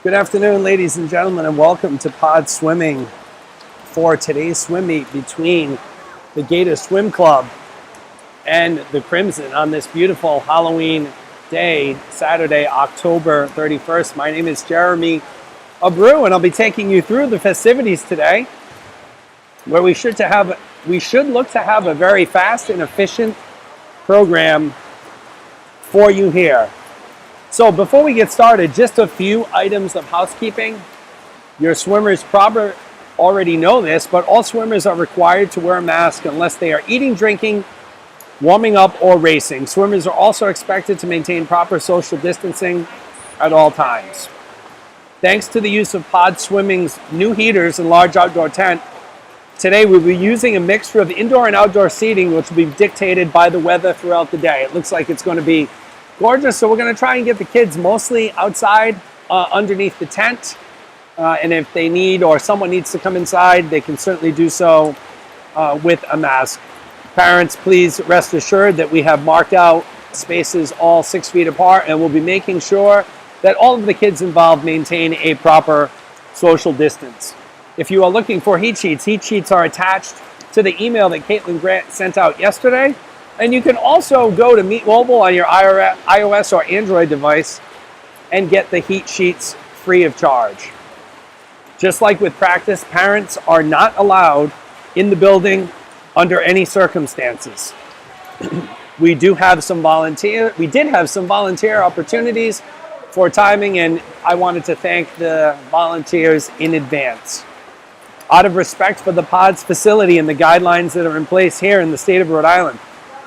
Good afternoon, ladies and gentlemen, and welcome to Pod Swimming for today's swim meet between the Gator Swim Club and the Crimson on this beautiful Halloween day, Saturday, October 31st. My name is Jeremy Abreu, and I'll be taking you through the festivities today, where we should look to have a very fast and efficient program for you here. So before we get started, just a few items of housekeeping. Your swimmers probably already know this, but all swimmers are required to wear a mask unless they are eating, drinking, warming up, or racing. Swimmers are also expected to maintain proper social distancing at all times. Thanks to the use of Pod Swimming's new heaters and large outdoor tent, today we'll be using a mixture of indoor and outdoor seating, which will be dictated by the weather throughout the day. It looks like it's going to be gorgeous, so we're going to try and get the kids mostly outside underneath the tent. And if they need or someone needs to come inside, they can certainly do so with a mask. Parents, please rest assured that we have marked out spaces all 6 feet apart, and we'll be making sure that all of the kids involved maintain a proper social distance. If you are looking for heat sheets are attached to the email that Caitlin Grant sent out yesterday. And you can also go to Meet Mobile on your iOS or Android device and get the heat sheets free of charge. Just like with practice, parents are not allowed in the building under any circumstances. We did have some volunteer opportunities for timing, and I wanted to thank the volunteers in advance. Out of respect for the Pod's facility and the guidelines that are in place here in the state of Rhode Island,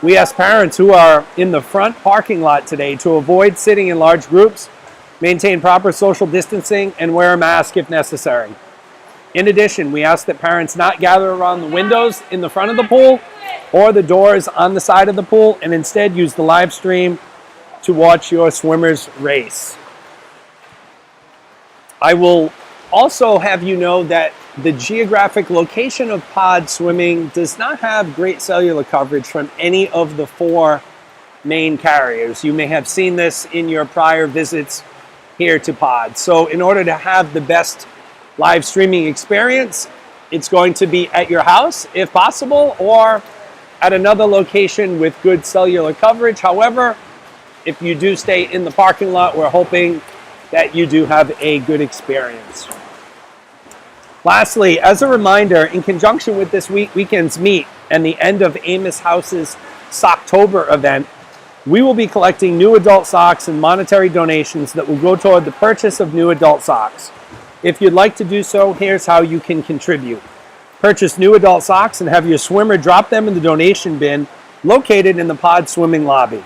we ask parents who are in the front parking lot today to avoid sitting in large groups, maintain proper social distancing, and wear a mask if necessary. In addition, we ask that parents not gather around the windows in the front of the pool or the doors on the side of the pool, and instead use the live stream to watch your swimmers race. I will also have you know that the geographic location of Pod Swimming does not have great cellular coverage from any of the 4 main carriers. You may have seen this in your prior visits here to Pod. So in order to have the best live streaming experience, it's going to be at your house, if possible, or at another location with good cellular coverage. However, if you do stay in the parking lot, we're hoping that you do have a good experience. Lastly, as a reminder, in conjunction with this weekend's meet and the end of Amos House's Socktober event, we will be collecting new adult socks and monetary donations that will go toward the purchase of new adult socks. If you'd like to do so, here's how you can contribute. Purchase new adult socks and have your swimmer drop them in the donation bin located in the Pod Swimming lobby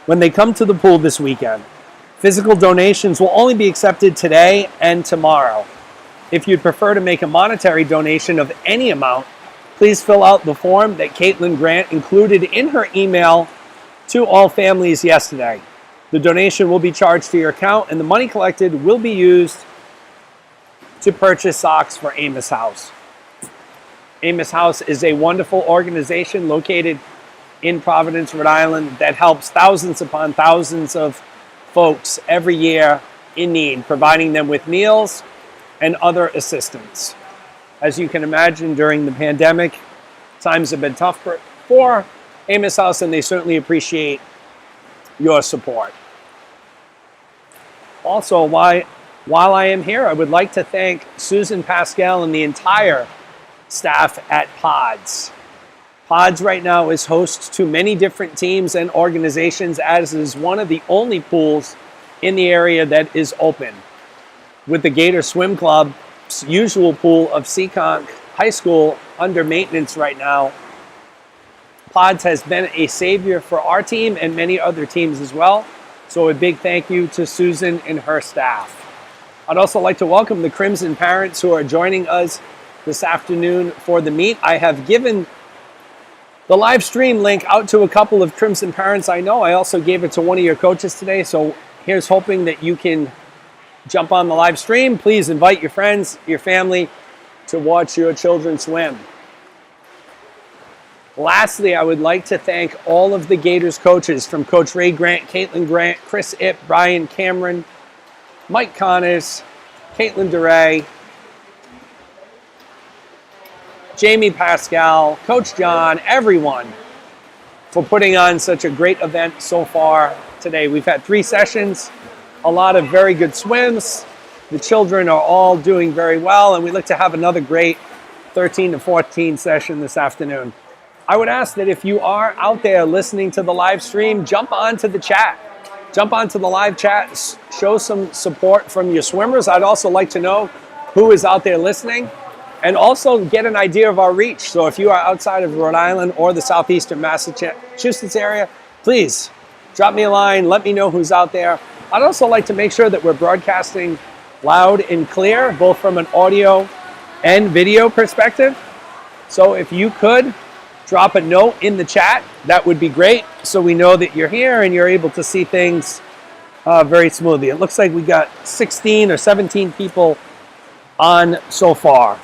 when they come to the pool this weekend. Physical donations will only be accepted today and tomorrow. If you'd prefer to make a monetary donation of any amount, please fill out the form that Caitlin Grant included in her email to all families yesterday. The donation will be charged to your account, and the money collected will be used to purchase socks for Amos House. Amos House is a wonderful organization located in Providence, Rhode Island, that helps thousands upon thousands of folks every year in need, providing them with meals and other assistance. As you can imagine, during the pandemic, times have been tough for Amos House, and they certainly appreciate your support. Also, while I am here, I would like to thank Susan Pascal and the entire staff at Pods. Pods right now is host to many different teams and organizations, as is one of the only pools in the area that is open. With the Gator Swim Club's usual pool of Seekonk High School under maintenance right now, Pods has been a savior for our team and many other teams as well. So a big thank you to Susan and her staff. I'd also like to welcome the Crimson parents who are joining us this afternoon for the meet. I have given the live stream link out to a couple of Crimson parents I know. I also gave it to one of your coaches today. So here's hoping that you can jump on the live stream. Please invite your friends, your family to watch your children swim. Lastly, I would like to thank all of the Gators coaches, from Coach Ray Grant, Caitlin Grant, Chris Ipp, Brian Cameron, Mike Connors, Caitlin DeRay, Jamie Pascal, Coach John, everyone for putting on such a great event so far today. We've had 3 sessions, a lot of very good swims. The children are all doing very well, and we look to have another great 13 to 14 session this afternoon. I would ask that if you are out there listening to the live stream, jump onto the chat. Jump onto the live chat, show some support from your swimmers. I'd also like to know who is out there listening, and also get an idea of our reach. So if you are outside of Rhode Island or the southeastern Massachusetts area, please drop me a line, let me know who's out there. I'd also like to make sure that we're broadcasting loud and clear, both from an audio and video perspective. So if you could drop a note in the chat, that would be great, so we know that you're here and you're able to see things very smoothly. It looks like we got 16 or 17 people on so far.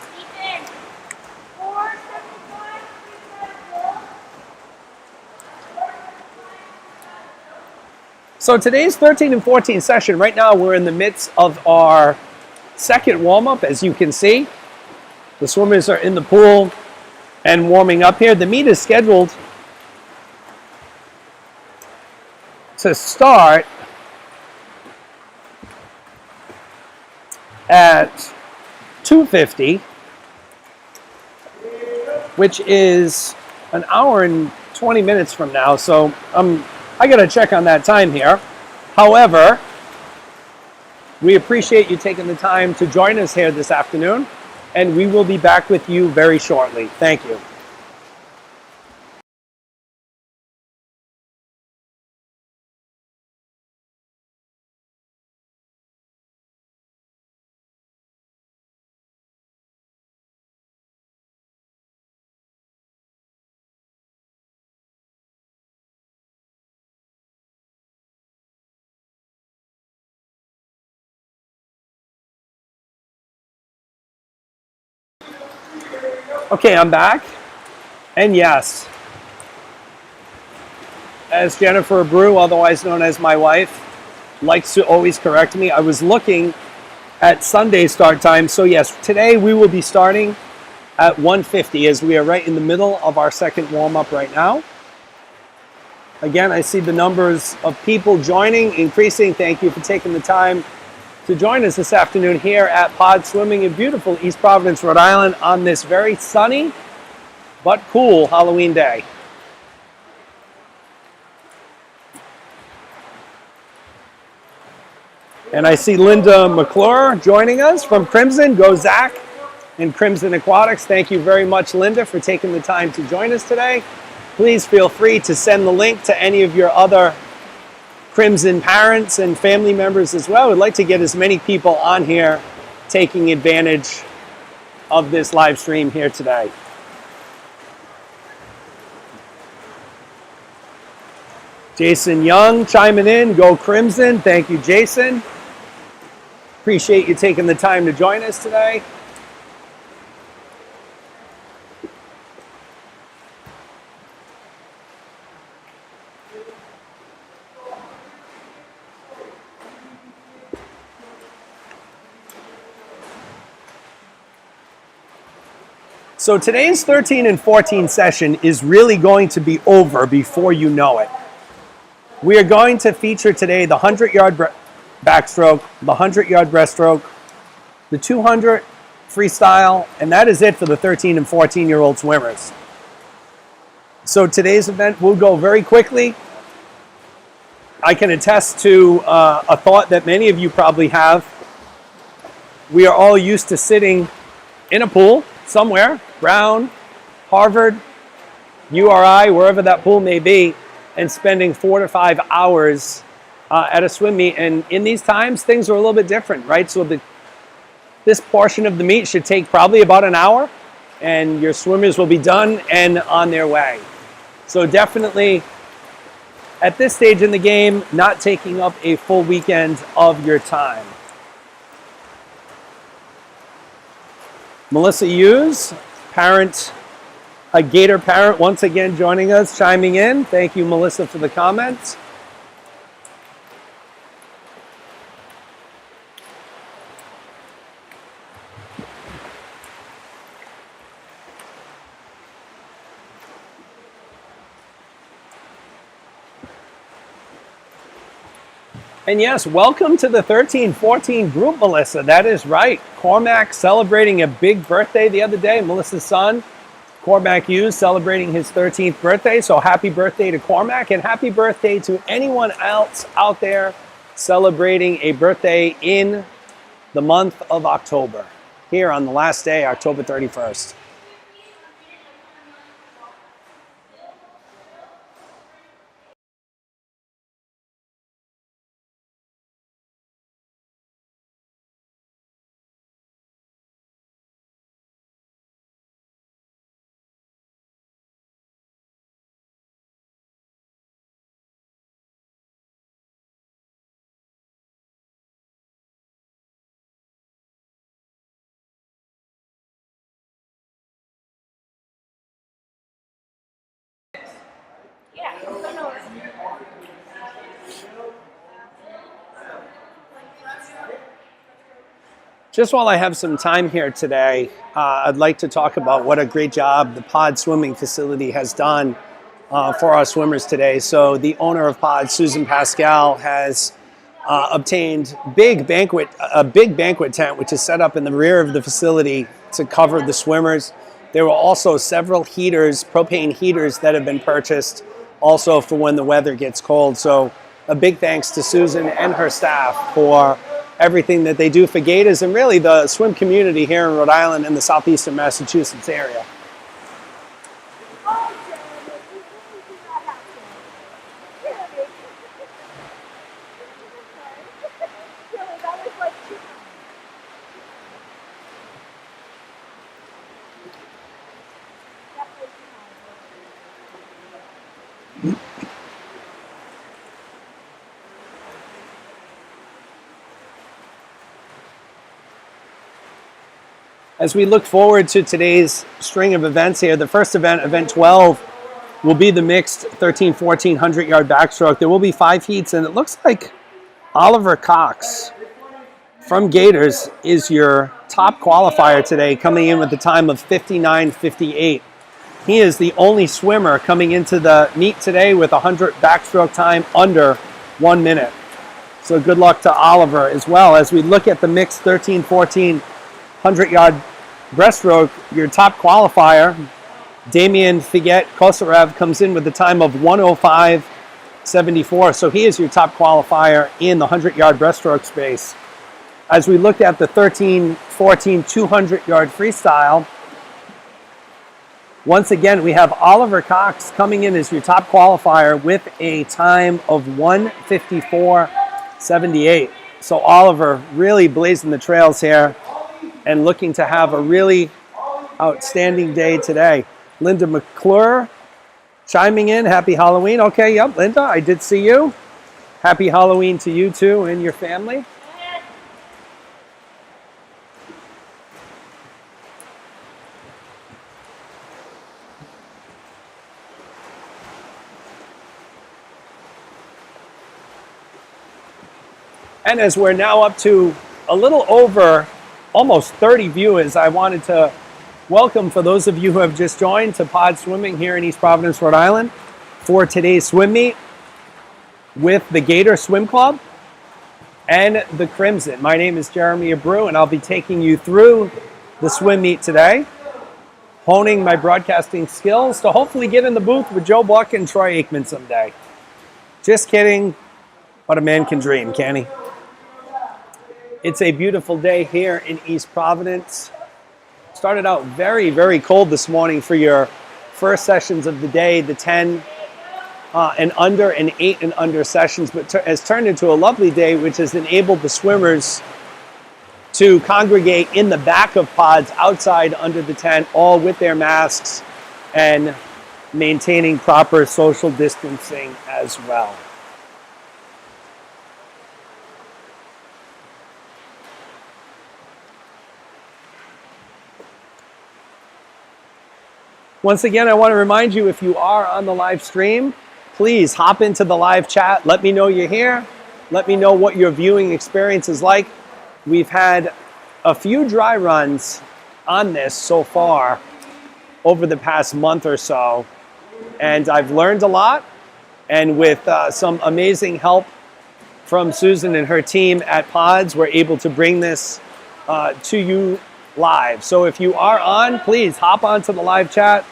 So today's 13 and 14 session, right now we're in the midst of our second warm-up, as you can see. The swimmers are in the pool and warming up here. The meet is scheduled to start at 2:50, which is an hour and 20 minutes from now. So I got to check on that time here. However, we appreciate you taking the time to join us here this afternoon, and we will be back with you very shortly. Thank you. Okay, I'm back. And yes, as Jennifer Brew, otherwise known as my wife, likes to always correct me, I was looking at Sunday start time. So yes, today we will be starting at 1:50, as we are right in the middle of our second warm-up right now. Again, I see the numbers of people joining increasing. Thank you for taking the time to join us this afternoon here at Pod Swimming in beautiful East Providence, Rhode Island, on this very sunny but cool Halloween day. And I see Linda McClure joining us from Crimson. Go Zach and Crimson Aquatics. Thank you very much, Linda, for taking the time to join us today. Please feel free to send the link to any of your other Crimson parents and family members as well. We'd like to get as many people on here taking advantage of this live stream here today. Jason Young chiming in. Go Crimson. Thank you, Jason. Appreciate you taking the time to join us today. So today's 13 and 14 session is really going to be over before you know it. We are going to feature today the 100-yard backstroke, the 100-yard breaststroke, the 200 freestyle, and that is it for the 13 and 14-year-old swimmers. So today's event will go very quickly. I can attest to a thought that many of you probably have. We are all used to sitting in a pool somewhere, Brown, Harvard, URI, wherever that pool may be, and spending 4 to 5 hours at a swim meet. And in these times, things are a little bit different, right? So this portion of the meet should take probably about an hour, and your swimmers will be done and on their way. So definitely, at this stage in the game, not taking up a full weekend of your time. Melissa Hughes, parent, a Gator parent, once again joining us, chiming in. Thank you, Melissa, for the comments. And yes, welcome to the 1314 group, Melissa. That is right. Cormac celebrating a big birthday the other day. Melissa's son, Cormac Hughes, celebrating his 13th birthday. So happy birthday to Cormac, and happy birthday to anyone else out there celebrating a birthday in the month of October, here on the last day, October 31st. Just while I have some time here today, I'd like to talk about what a great job the Pod Swimming facility has done for our swimmers today. So the owner of Pod, Susan Pascal, has obtained a big banquet tent, which is set up in the rear of the facility to cover the swimmers. There were also several heaters, propane heaters, that have been purchased also for when the weather gets cold. So a big thanks to Susan and her staff for everything that they do for Gators and really the swim community here in Rhode Island and the southeastern Massachusetts area. As we look forward to today's string of events here, the first event, event 12, will be the mixed 13-14 100-yard backstroke. There will be 5 heats, and it looks like Oliver Cox from Gators is your top qualifier today, coming in with a time of 59:58. He is the only swimmer coming into the meet today with 100 backstroke time under 1 minute. So good luck to Oliver as well. As we look at the mixed 13-14 100-yard breaststroke, your top qualifier, Damian Figet Kosarev, comes in with a time of 105.74. So he is your top qualifier in the 100-yard breaststroke space. As we look at the 13-14 200-yard freestyle, once again, we have Oliver Cox coming in as your top qualifier with a time of 154.78. So Oliver really blazing the trails here and looking to have a really outstanding day today. Linda McClure chiming in. Happy Halloween. Okay, yep, Linda, I did see you. Happy Halloween to you too and your family. And as we're now up to a little over almost 30 viewers, I wanted to welcome, for those of you who have just joined, to Pod Swimming here in East Providence, Rhode Island, for today's swim meet with the Gator Swim Club and the Crimson. My name is Jeremy Abreu, and I'll be taking you through the swim meet today, honing my broadcasting skills to hopefully get in the booth with Joe Buck and Troy Aikman someday. Just kidding, but a man can dream, can't he? It's a beautiful day here in East Providence. Started out very, very cold this morning for your first sessions of the day, the 10 and under and 8 and under sessions, but has turned into a lovely day, which has enabled the swimmers to congregate in the back of pods outside under the tent, all with their masks and maintaining proper social distancing as well. Once again, I want to remind you, if you are on the live stream, please hop into the live chat. Let me know you're here. Let me know what your viewing experience is like. We've had a few dry runs on this so far over the past month or so, and I've learned a lot. And with some amazing help from Susan and her team at Pods, we're able to bring this to you live. So if you are on, please hop onto the live chat.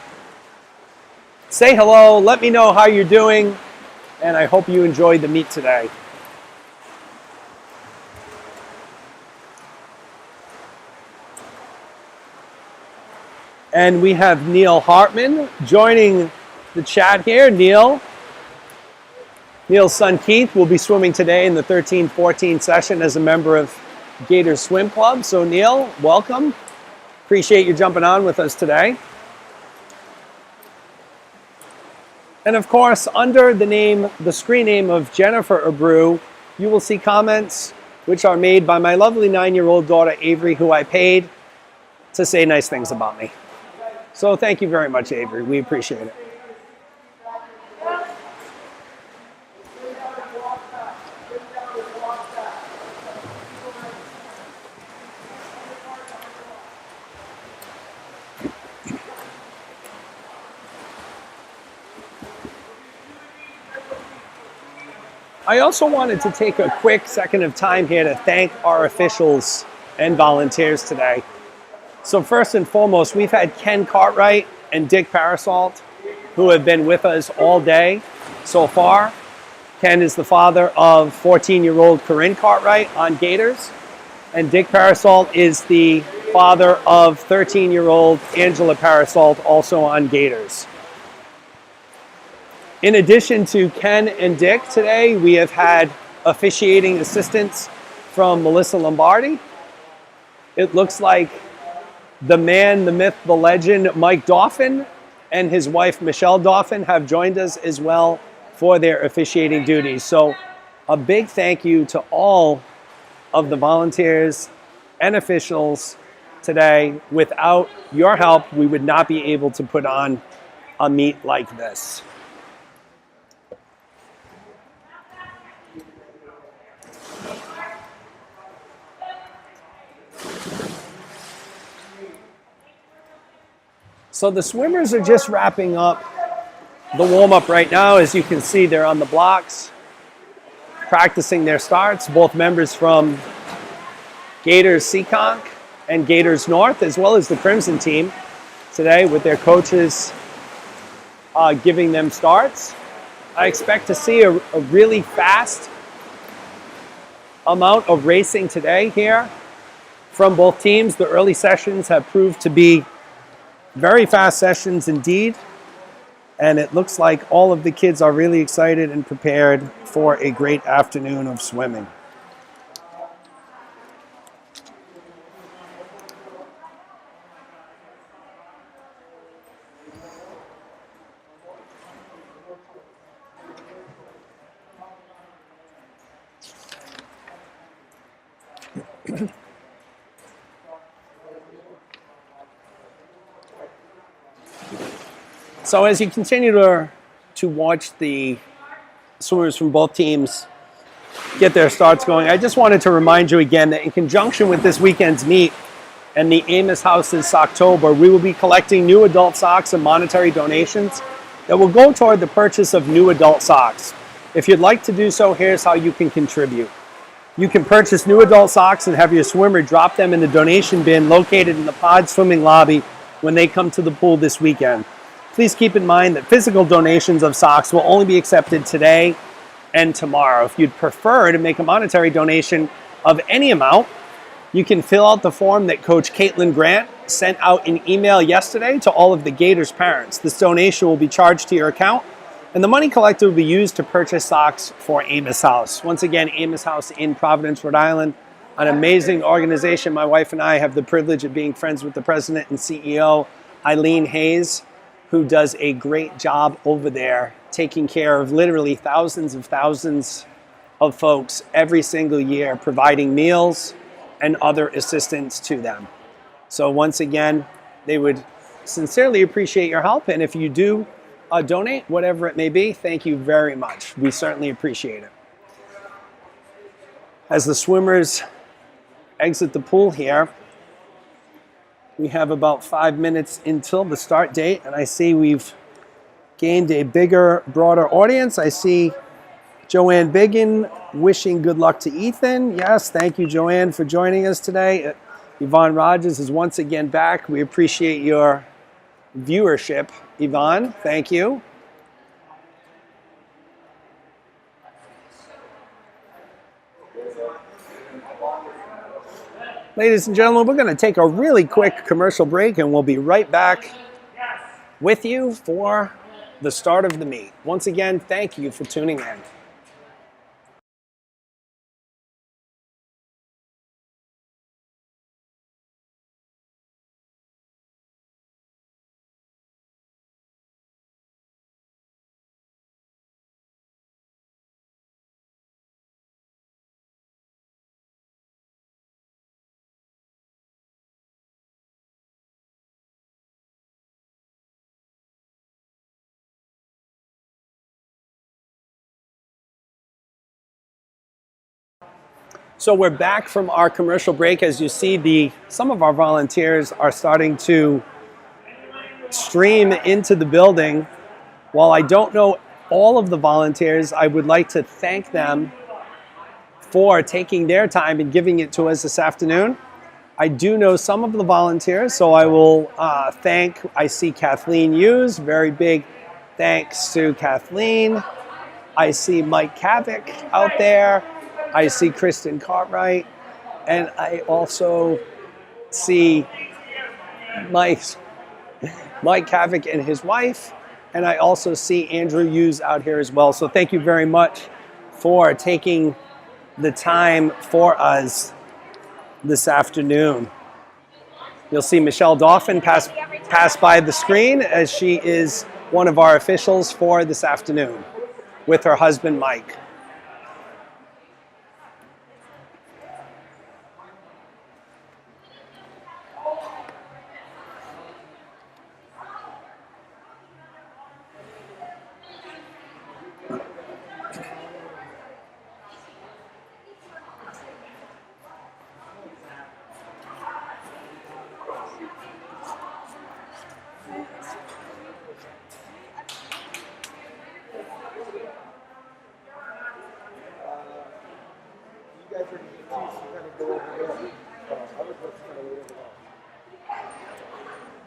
Say hello, let me know how you're doing, and I hope you enjoyed the meet today. And we have Neil Hartman joining the chat here. Neil's son Keith will be swimming today in the 13-14 session as a member of Gators Swim Club. So Neil, welcome. Appreciate you jumping on with us today. And of course, under the screen name of Jennifer Abreu, you will see comments which are made by my lovely 9-year-old daughter, Avery, who I paid to say nice things about me. So thank you very much, Avery. We appreciate it. I also wanted to take a quick second of time here to thank our officials and volunteers today. So first and foremost, we've had Ken Cartwright and Dick Parasolt, who have been with us all day so far. Ken is the father of 14-year-old Corinne Cartwright on Gators, and Dick Parasolt is the father of 13-year-old Angela Parasolt, also on Gators. In addition to Ken and Dick today, we have had officiating assistance from Melissa Lombardi. It looks like the man, the myth, the legend, Mike Dauphin, and his wife, Michelle Dauphin, have joined us as well for their officiating duties. So a big thank you to all of the volunteers and officials today. Without your help, we would not be able to put on a meet like this. So the swimmers are just wrapping up the warm-up right now. As you can see, they're on the blocks, practicing their starts. Both members from Gators Seekonk and Gators North, as well as the Crimson team today, with their coaches giving them starts. I expect to see a really fast amount of racing today here from both teams. The early sessions have proved to be very fast sessions indeed, and it looks like all of the kids are really excited and prepared for a great afternoon of swimming. So as you continue to watch the swimmers from both teams get their starts going, I just wanted to remind you again that in conjunction with this weekend's meet and the Amos House's Socktober, we will be collecting new adult socks and monetary donations that will go toward the purchase of new adult socks. If you'd like to do so, here's how you can contribute. You can purchase new adult socks and have your swimmer drop them in the donation bin located in the Pod swimming lobby when they come to the pool this weekend. Please keep in mind that physical donations of socks will only be accepted today and tomorrow. If you'd prefer to make a monetary donation of any amount, you can fill out the form that Coach Caitlin Grant sent out an email yesterday to all of the Gators parents. This donation will be charged to your account, and the money collected will be used to purchase socks for Amos House. Once again, Amos House in Providence, Rhode Island, an amazing organization. My wife and I have the privilege of being friends with the president and CEO, Eileen Hayes, who does a great job over there taking care of literally thousands of folks every single year, providing meals and other assistance to them. So once again, they would sincerely appreciate your help. And if you do donate, whatever it may be, thank you very much. We certainly appreciate it. As the swimmers exit the pool here, we have about 5 minutes until the start date, and I see we've gained a bigger, broader audience. I see Joanne Biggin wishing good luck to Ethan. Yes, thank you, Joanne, for joining us today. Yvonne Rogers is once again back. We appreciate your viewership. Yvonne, thank you. Ladies and gentlemen, we're going to take a really quick commercial break and we'll be right back with you for the start of the meet. Once again, thank you for tuning in. So we're back from our commercial break. As you see, some of our volunteers are starting to stream into the building. While I don't know all of the volunteers, I would like to thank them for taking their time and giving it to us this afternoon. I do know some of the volunteers, so I will I see Kathleen Hughes, very big thanks to Kathleen. I see Mike Kavik out there. I see Kristen Cartwright, and I also see Mike Kavik and his wife, and I also see Andrew Hughes out here as well. So thank you very much for taking the time for us this afternoon. You'll see Michelle Dauphin pass by the screen as she is one of our officials for this afternoon with her husband, Mike.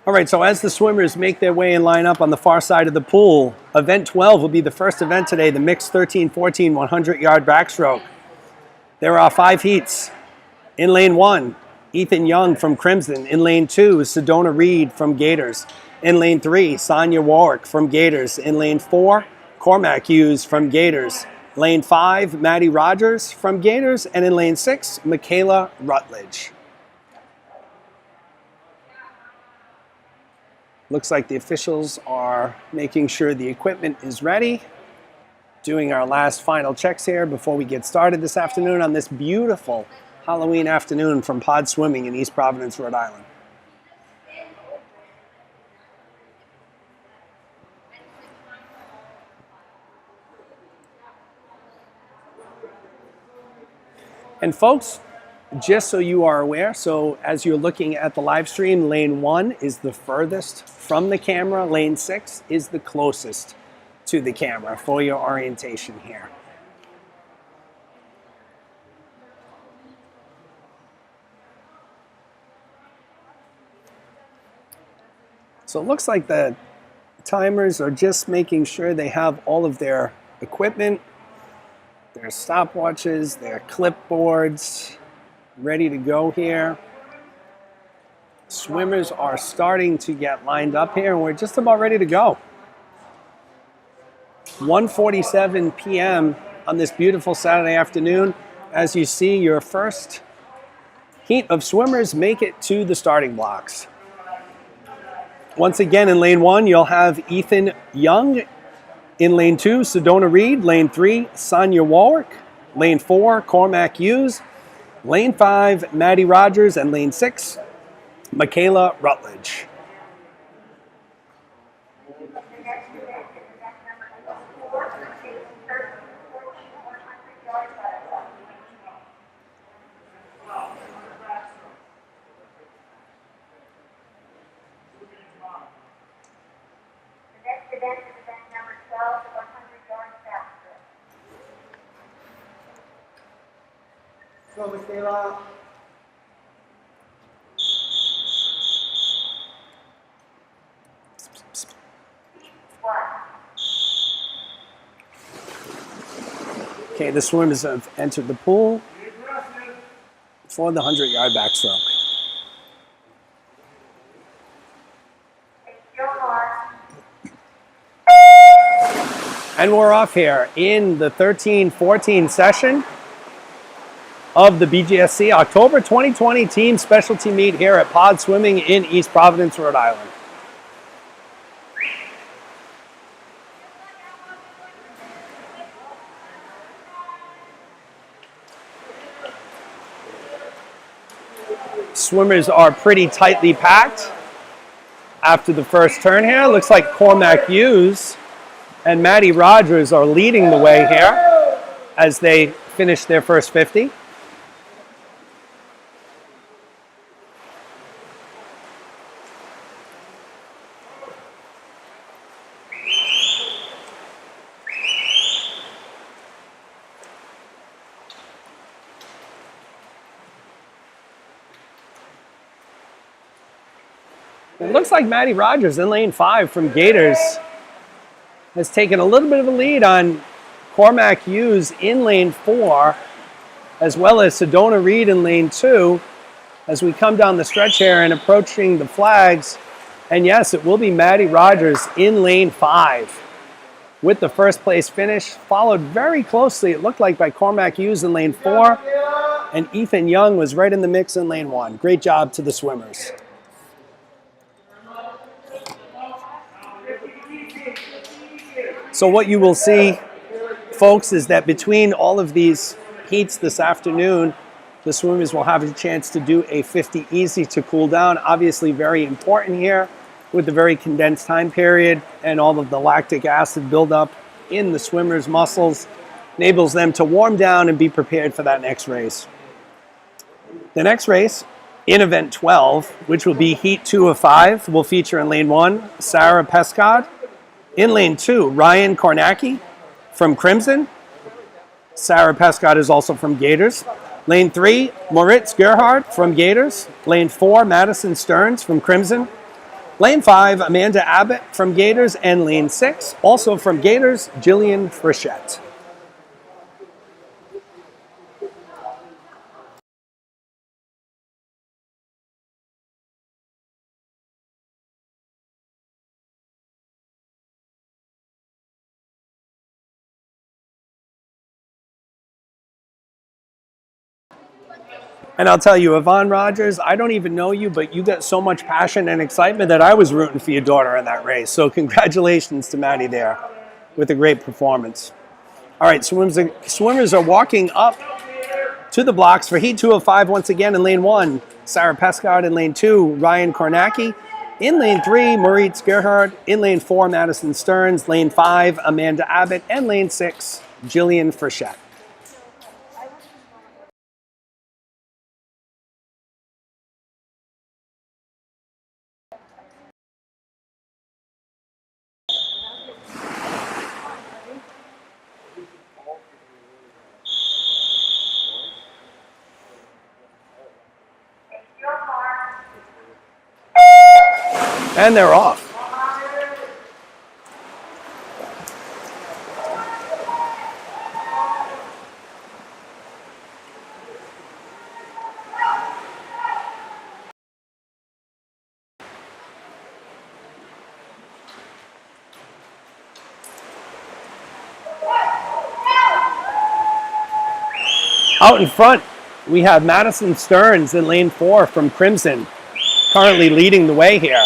All right, so as the swimmers make their way and line up on the far side of the pool, event 12 will be the first event today, the mixed 13-14 100-yard backstroke. There are 5 heats. In lane 1, Ethan Young from Crimson. In lane 2, Sedona Reed from Gators. In lane 3, Sonia Warwick from Gators. In lane 4, Cormac Hughes from Gators. Lane 5, Maddie Rogers from Gators. And in lane 6, Michaela Rutledge. Looks like the officials are making sure the equipment is ready. Doing our last final checks here before we get started this afternoon on this beautiful Halloween afternoon from Pod Swimming in East Providence, Rhode Island. And folks, just so you are aware, so as you're looking at the live stream, lane 1 is the furthest from the camera. Lane 6 is the closest to the camera for your orientation here. So it looks like the timers are just making sure they have all of their equipment, their stopwatches, their clipboards, ready to go here. Swimmers are starting to get lined up here, and we're just about ready to go. 1:47 p.m. on this beautiful Saturday afternoon. As you see, your first heat of swimmers make it to the starting blocks. Once again, in lane 1, you'll have Ethan Young. In lane 2, Sedona Reed. Lane 3, Sonia Warwick. Lane 4, Cormac Hughes. Lane 5, Maddie Rogers. And lane 6, Michaela Rutledge. Go, Michaela. Okay, the swimmers have entered the pool for the 100-yard backstroke. And we're off here in the 13-14 session of the BGSC October 2020 team specialty meet here at Pod Swimming in East Providence, Rhode Island. Swimmers are pretty tightly packed after the first turn here. Looks like Cormac Hughes and Maddie Rogers are leading the way here as they finish their first 50. It looks like Maddie Rogers in lane 5 from Gators has taken a little bit of a lead on Cormac Hughes in lane 4, as well as Sedona Reed in lane 2, as we come down the stretch here and approaching the flags. And yes, it will be Maddie Rogers in lane 5 with the first place finish, followed very closely, it looked like, by Cormac Hughes in lane 4, and Ethan Young was right in the mix in lane 1. Great job to the swimmers. So what you will see, folks, is that between all of these heats this afternoon, the swimmers will have a chance to do a 50 easy to cool down. Obviously very important here with the very condensed time period and all of the lactic acid buildup in the swimmers' muscles. Enables them to warm down and be prepared for that next race. The next race in event 12, which will be heat 2 of 5, will feature in lane 1, Sarah Pescod. In lane 2, Ryan Kornacki from Crimson. Sarah Pescod is also from Gators. Lane 3, Moritz Gerhard from Gators. Lane 4, Madison Stearns from Crimson. Lane 5, Amanda Abbott from Gators. And lane 6, also from Gators, Jillian Frischette. And I'll tell you, Yvonne Rogers, I don't even know you, but you got so much passion and excitement that I was rooting for your daughter in that race. So congratulations to Maddie there with a great performance. All right, swimmers are walking up to the blocks for heat 2 of 5 once again. In lane 1, Sarah Pescod. In lane 2, Ryan Kornacki. In lane 3, Moritz Gerhard. In lane 4, Madison Stearns. Lane 5, Amanda Abbott. And lane 6, Jillian Frischette. And they're off. Out in front, we have Madison Stearns in lane 4 from Crimson, currently leading the way here.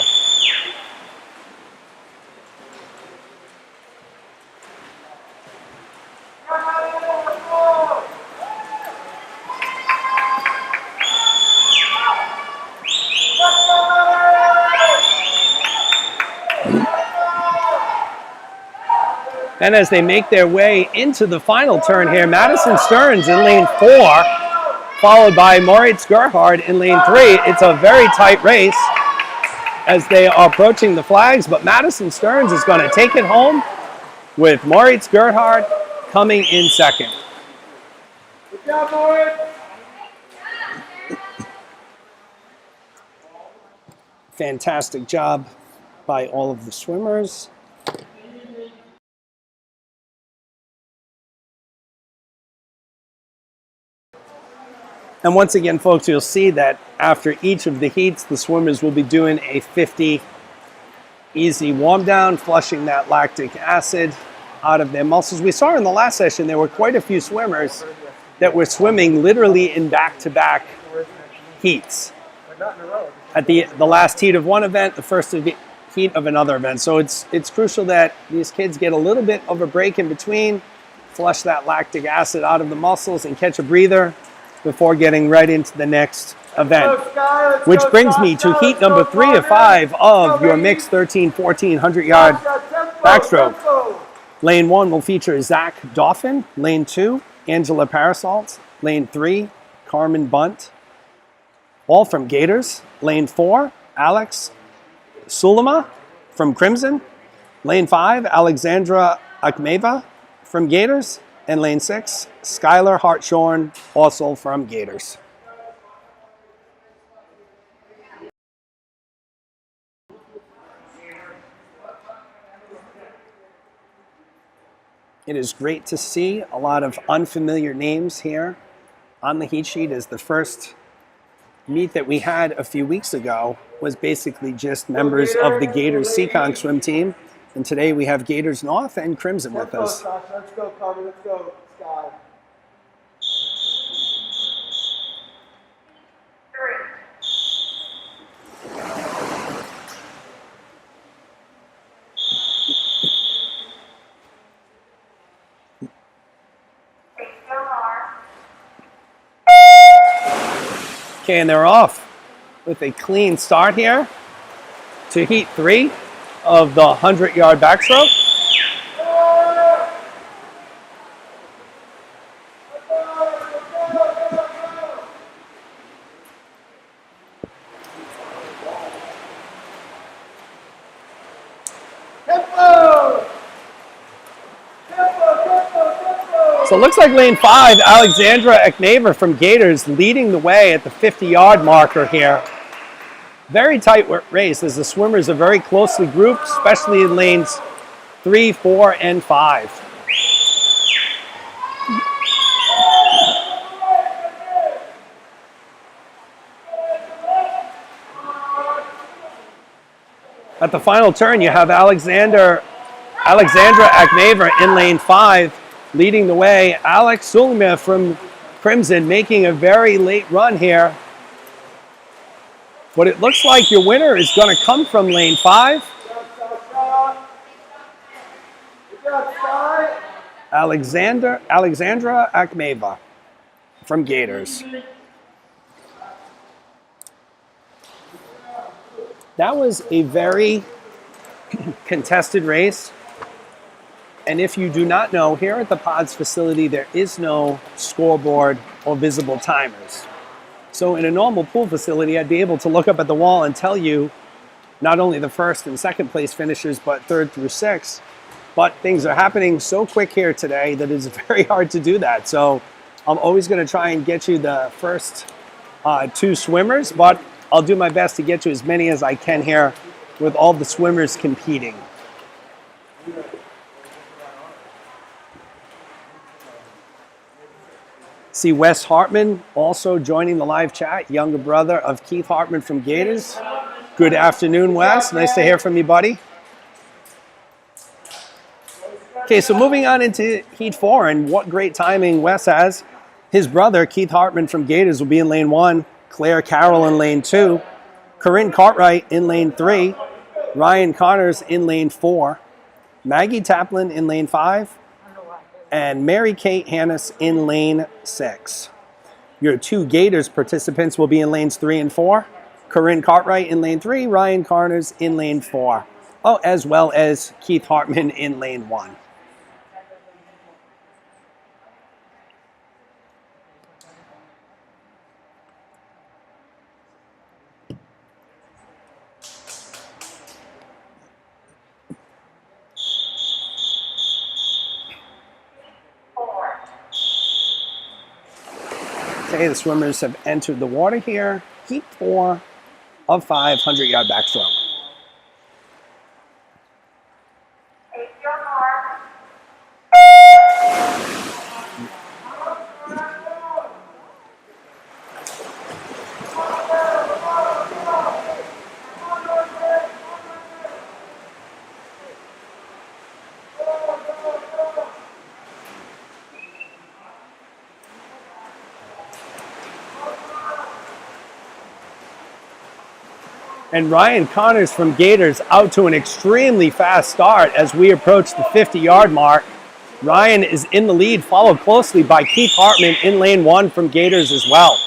And as they make their way into the final turn here, Madison Stearns in lane 4, followed by Moritz Gerhard in lane 3. It's a very tight race as they are approaching the flags, but Madison Stearns is going to take it home with Moritz Gerhard coming in second. Good job, Moritz. Fantastic job by all of the swimmers. And once again, folks, you'll see that after each of the heats, the swimmers will be doing a 50 easy warm down, flushing that lactic acid out of their muscles. We saw in the last session there were quite a few swimmers that were swimming literally in back-to-back heats. At the last heat of one event, the first heat of another event. So it's crucial that these kids get a little bit of a break in between, flush that lactic acid out of the muscles and catch a breather before getting right into the next event. Which brings me to heat number 3 of 5 of your mixed 13, 14, 100-yard backstroke. Lane 1 will feature Zach Dauphin. Lane 2, Angela Parasolt. Lane 3, Carmen Bunt. All from Gators. Lane 4, Alex Sulema from Crimson. Lane 5, Alexandra Akmeva from Gators. And lane 6, Skylar Hartshorn, also from Gators. It is great to see a lot of unfamiliar names here on the heat sheet, as the first meet that we had a few weeks ago was basically just members of the Gators Seekonk swim team. And today we have Gators North and Crimson with us. Let's go, Carmen. Let's go, Sky. Okay, and they're off with a clean start here to heat 3 of the 100-yard backstroke. So it looks like lane 5, Alexandra Eknaver from Gators leading the way at the 50-yard marker here. Very tight race as the swimmers are very closely grouped, especially in lanes 3, 4, and 5. At the final turn, you have Alexandra Aknaver in lane 5 leading the way. Alex Sulema from Crimson making a very late run here. But it looks like your winner is going to come from lane 5. Alexandra Akmeva from Gators. That was a very contested race. And if you do not know, here at the PODS facility, there is no scoreboard or visible timers. So in a normal pool facility, I'd be able to look up at the wall and tell you not only the first and second place finishers, but 3rd through 6th. But things are happening so quick here today that it's very hard to do that. So I'm always going to try and get you the first 2 swimmers, but I'll do my best to get you as many as I can here with all the swimmers competing. See Wes Hartman also joining the live chat, younger brother of Keith Hartman from Gators. Good afternoon, Wes. Nice to hear from you, buddy. Okay, so moving on into Heat 4, and what great timing Wes has. His brother, Keith Hartman from Gators, will be in lane 1, Claire Carroll in lane 2, Corinne Cartwright in lane 3, Ryan Connors in lane 4, Maggie Taplin in lane 5, and Mary Kate Hannes in lane 6. Your 2 Gators participants will be in lanes 3 and 4. Corinne Cartwright in lane 3, Ryan Connors in lane 4. Oh, as well as Keith Hartman in lane 1. Okay, the swimmers have entered the water here. Heat 4 of 500-yard backstroke. And Ryan Connors from Gators out to an extremely fast start as we approach the 50-yard mark. Ryan is in the lead, followed closely by Keith Hartman in lane 1 from Gators as well.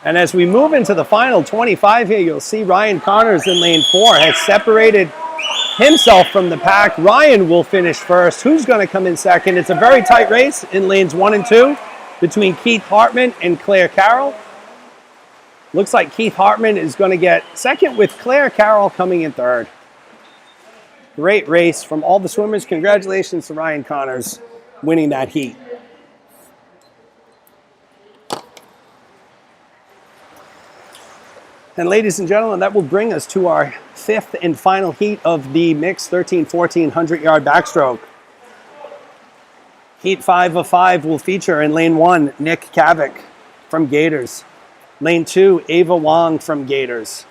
And as we move into the final 25 here, you'll see Ryan Connors in lane 4 has separated himself from the pack. Ryan will finish first. Who's going to come in second? It's a very tight race in lanes 1 and 2 between Keith Hartman and Claire Carroll. Looks like Keith Hartman is going to get second with Claire Carroll coming in third. Great race from all the swimmers. Congratulations to Ryan Connors winning that heat. And ladies and gentlemen, that will bring us to our 5th and final heat of the mixed 13-14 100-yard backstroke. Heat 5 of 5 will feature in lane 1, Nick Kavik from Gators. Lane 2, Ava Wong from Gators.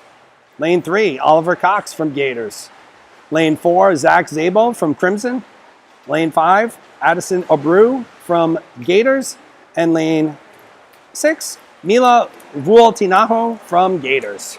Lane 3, Oliver Cox from Gators. Lane 4, Zach Zabo from Crimson. Lane 5, Addison Abreu from Gators. And lane 6, Mila Vuoltinaho from Gators.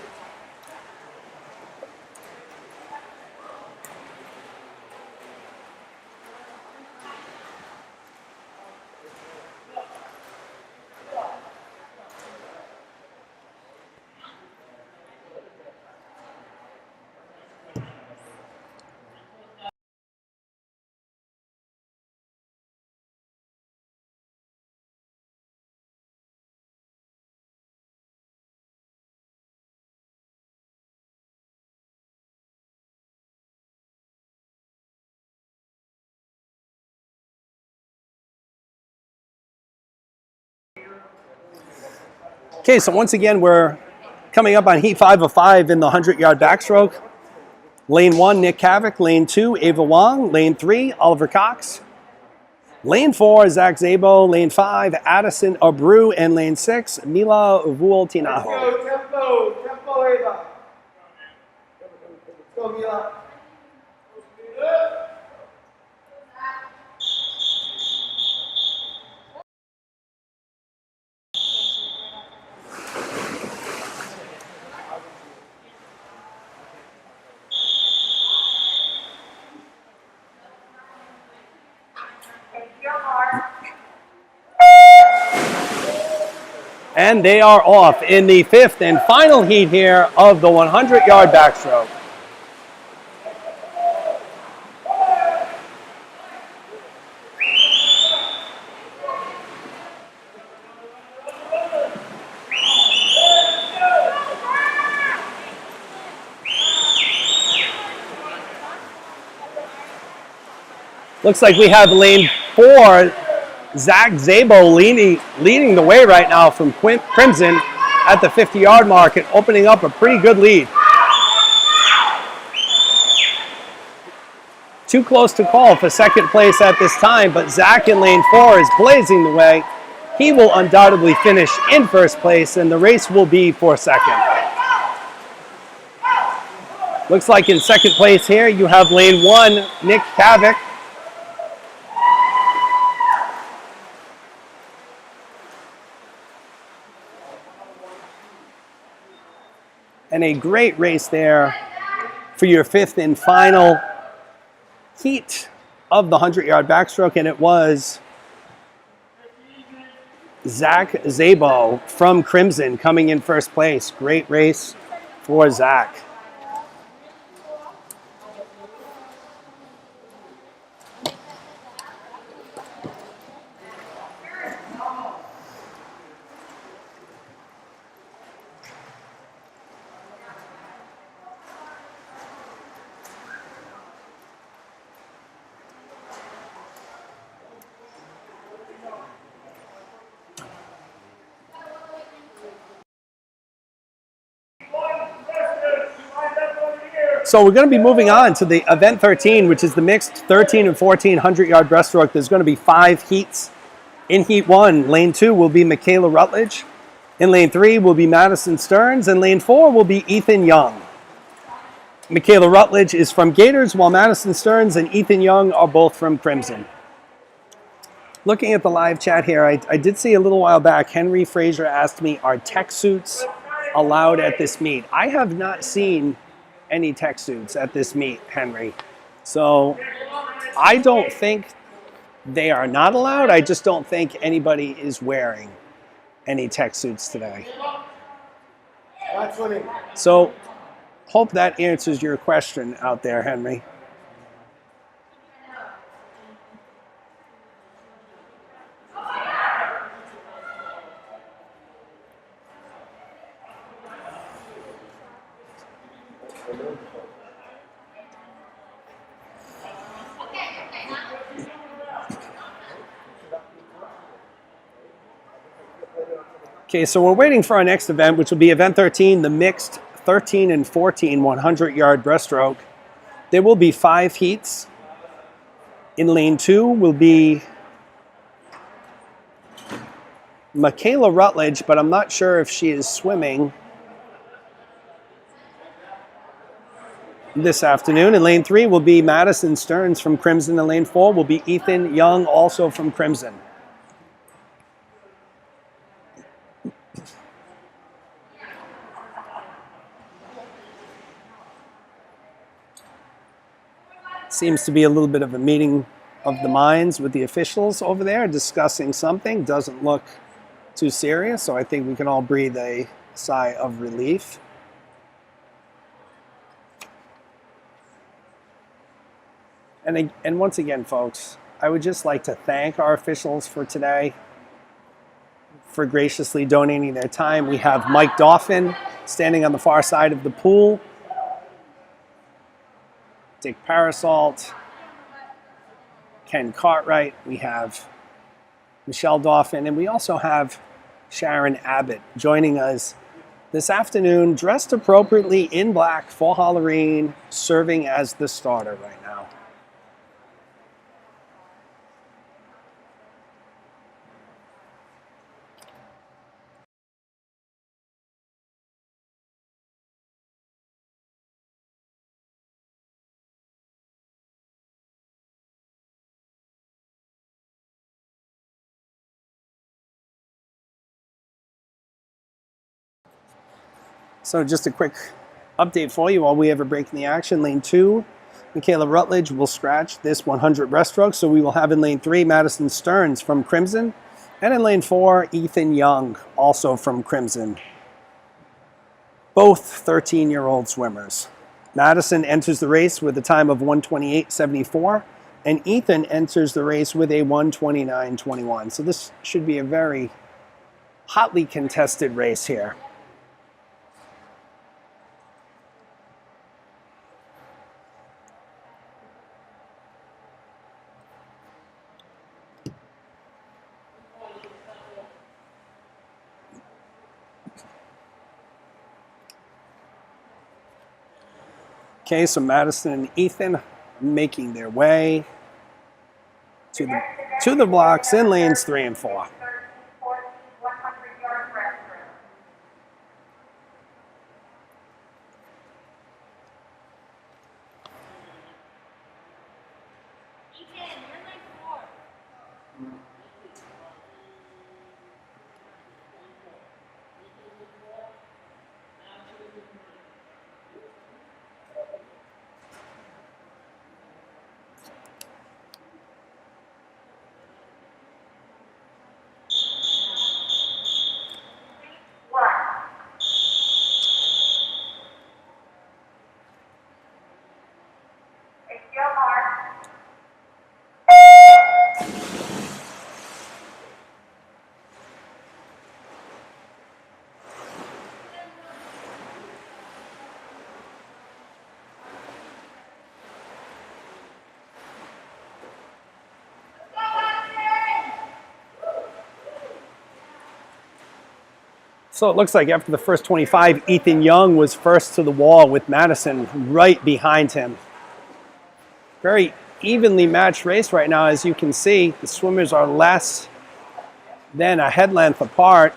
Okay, so once again, we're coming up on heat 5 of 5 in the 100-yard backstroke. Lane 1, Nick Kavik. Lane 2, Ava Wong. Lane 3, Oliver Cox. Lane 4, Zach Zabo. Lane 5, Addison Abreu. And lane 6, Mila Vuoltinaho. Let's go, tempo, Ava. Let's go, Mila. And they are off in the 5th and final heat here of the 100-yard backstroke. Looks like we have lane 4, Zach Zabo leading the way right now from Crimson at the 50-yard mark and opening up a pretty good lead. Too close to call for second place at this time, but Zach in lane 4 is blazing the way. He will undoubtedly finish in first place, and the race will be for second. Looks like in second place here, you have lane 1, Nick Kavik. And a great race there for your 5th and final heat of the 100-yard backstroke. And it was Zach Zabo from Crimson coming in first place. Great race for Zach. So we're going to be moving on to the event 13, which is the mixed 13 and 14 100-yard breaststroke. There's going to be 5 heats. In heat 1, lane 2 will be Michaela Rutledge. In lane 3 will be Madison Stearns. And lane 4 will be Ethan Young. Michaela Rutledge is from Gators, while Madison Stearns and Ethan Young are both from Crimson. Looking at the live chat here, I did see a little while back, Henry Fraser asked me, are tech suits allowed at this meet? I have not seen any tech suits at this meet, Henry. So I don't think they are not allowed. I just don't think anybody is wearing any tech suits today. That's winning. So hope that answers your question out there, Henry. Okay, so we're waiting for our next event, which will be event 13, the mixed 13 and 14 100-yard breaststroke. There will be 5 heats. In lane 2 will be Michaela Rutledge, but I'm not sure if she is swimming this afternoon. In lane 3 will be Madison Stearns from Crimson. In lane 4 will be Ethan Young, also from Crimson. Seems to be a little bit of a meeting of the minds with the officials over there discussing something. Doesn't look too serious, so I think we can all breathe a sigh of relief. And once again, folks, I would just like to thank our officials for today for graciously donating their time. We have Mike Dauphin standing on the far side of the pool, Dick Parasolt, Ken Cartwright, we have Michelle Dauphin, and we also have Sharon Abbott joining us this afternoon, dressed appropriately in black for Halloween, serving as the starter right now. So just a quick update for you while we have a break in the action. Lane 2, Michaela Rutledge will scratch this 100 breaststroke. So we will have in lane 3, Madison Stearns from Crimson. And in lane 4, Ethan Young, also from Crimson. Both 13-year-old swimmers. Madison enters the race with a time of 1:28.74. And Ethan enters the race with a 1:29.21. So this should be a very hotly contested race here. Okay, so Madison and Ethan making their way to the blocks in lanes 3 and 4. So it looks like after the first 25, Ethan Young was first to the wall with Madison right behind him. Very evenly matched race right now, as you can see. The swimmers are less than a head length apart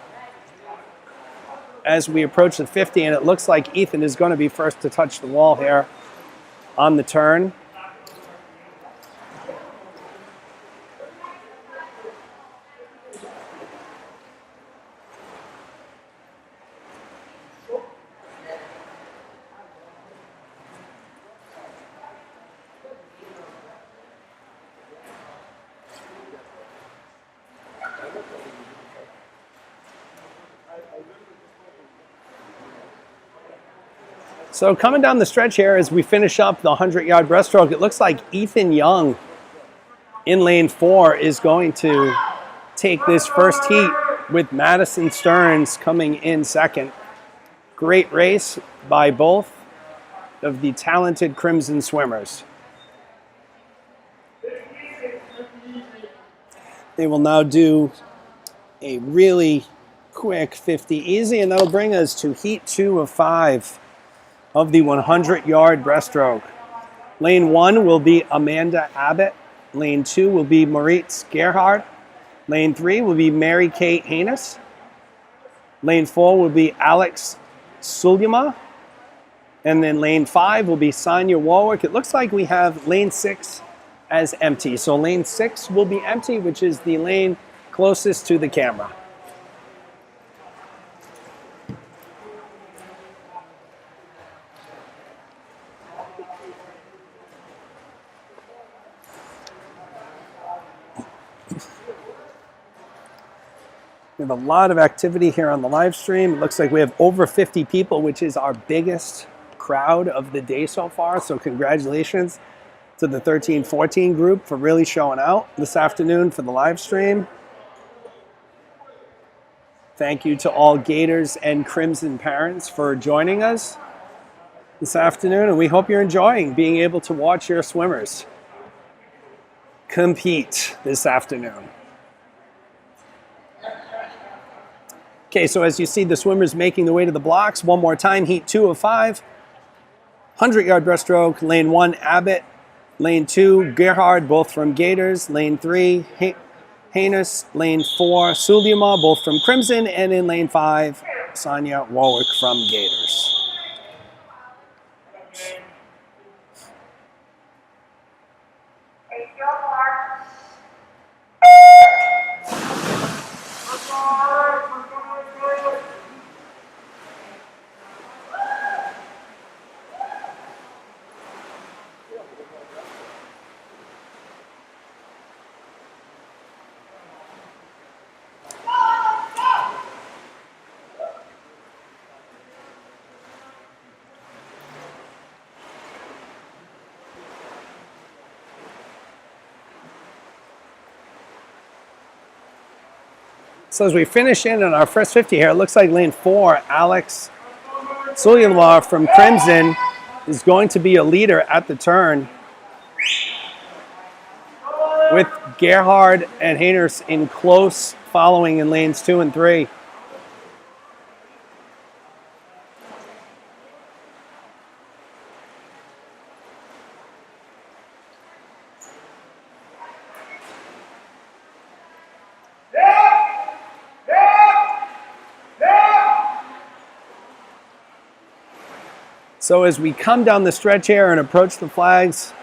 as we approach the 50, and it looks like Ethan is going to be first to touch the wall here on the turn. So coming down the stretch here as we finish up the 100-yard breaststroke, it looks like Ethan Young in lane 4 is going to take this first heat with Madison Stearns coming in second. Great race by both of the talented Crimson swimmers. They will now do a really quick 50 easy, and that'll bring us to heat 2 of 5 of the 100-yard breaststroke. Lane 1 will be Amanda Abbott. Lane 2 will be Moritz Gerhard. Lane 3 will be Mary Kate Haynes. Lane 4 will be Alex Sulyama. And then lane 5 will be Sonia Warwick. It looks like we have lane 6 as empty. So lane 6 will be empty, which is the lane closest to the camera. We have a lot of activity here on the live stream. It looks like we have over 50 people, which is our biggest crowd of the day so far. So congratulations to the 13-14 group for really showing out this afternoon for the live stream. Thank you to all Gators and Crimson parents for joining us this afternoon. And we hope you're enjoying being able to watch your swimmers compete this afternoon. Okay, so as you see the swimmers making the way to the blocks, one more time, heat 2 of 5. 100-yard breaststroke, lane 1, Abbott. Lane 2, Gerhard, both from Gators. Lane 3, Haynes. Lane 4, Sulyama, both from Crimson. And in lane 5, Sonia Warwick from Gators. So as we finish in on our first 50 here, it looks like lane 4, Alex Sulyama from Crimson, is going to be a leader at the turn, with Gerhard and Haynes in close following in lanes 2 and 3. So as we come down the stretch here and approach the flags,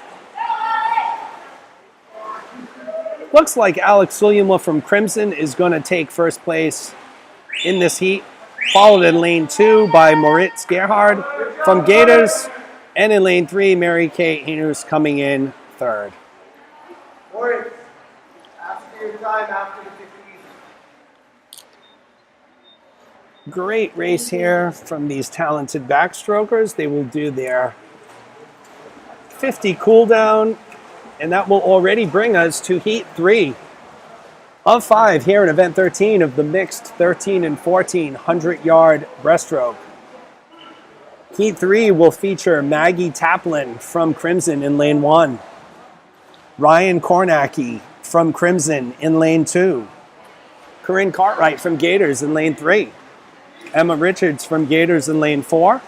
looks like Alex Sulyama from Crimson is going to take first place in this heat, followed in lane 2 by Moritz Gerhard from Gators, and in lane 3, Mary Kate Haynes coming in third. Moritz, ask for your time after the 50. Great race here from these talented backstrokers. They will do their 50 cool down, and that will already bring us to heat 3 of 5 here in event 13 of the mixed 13 and 14 100-yard breaststroke. Heat 3 will feature Maggie Taplin from Crimson in lane 1, Ryan Kornacki from Crimson in lane 2, Corinne Cartwright from Gators in lane 3, Emma Richards from Gators in lane 4.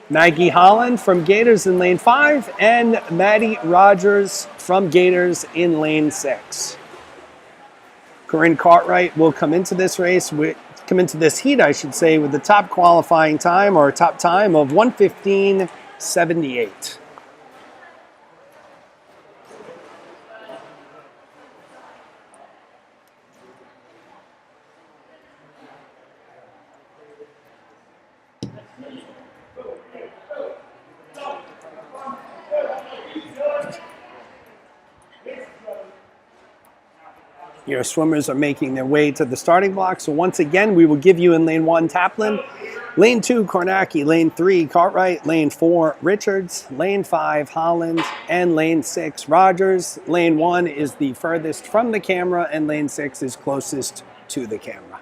Maggie Holland from Gators in lane 5. And Maddie Rogers from Gators in lane 6. Corinne Cartwright will come into this heat, I should say, with the top qualifying time, or top time, of 1:15.78. Your swimmers are making their way to the starting block. So once again, we will give you in lane 1, Taplin, lane 2, Kornacki, lane 3, Cartwright, lane 4, Richards, lane 5, Holland, and lane 6, Rogers. Lane 1 is the furthest from the camera, and lane 6 is closest to the camera.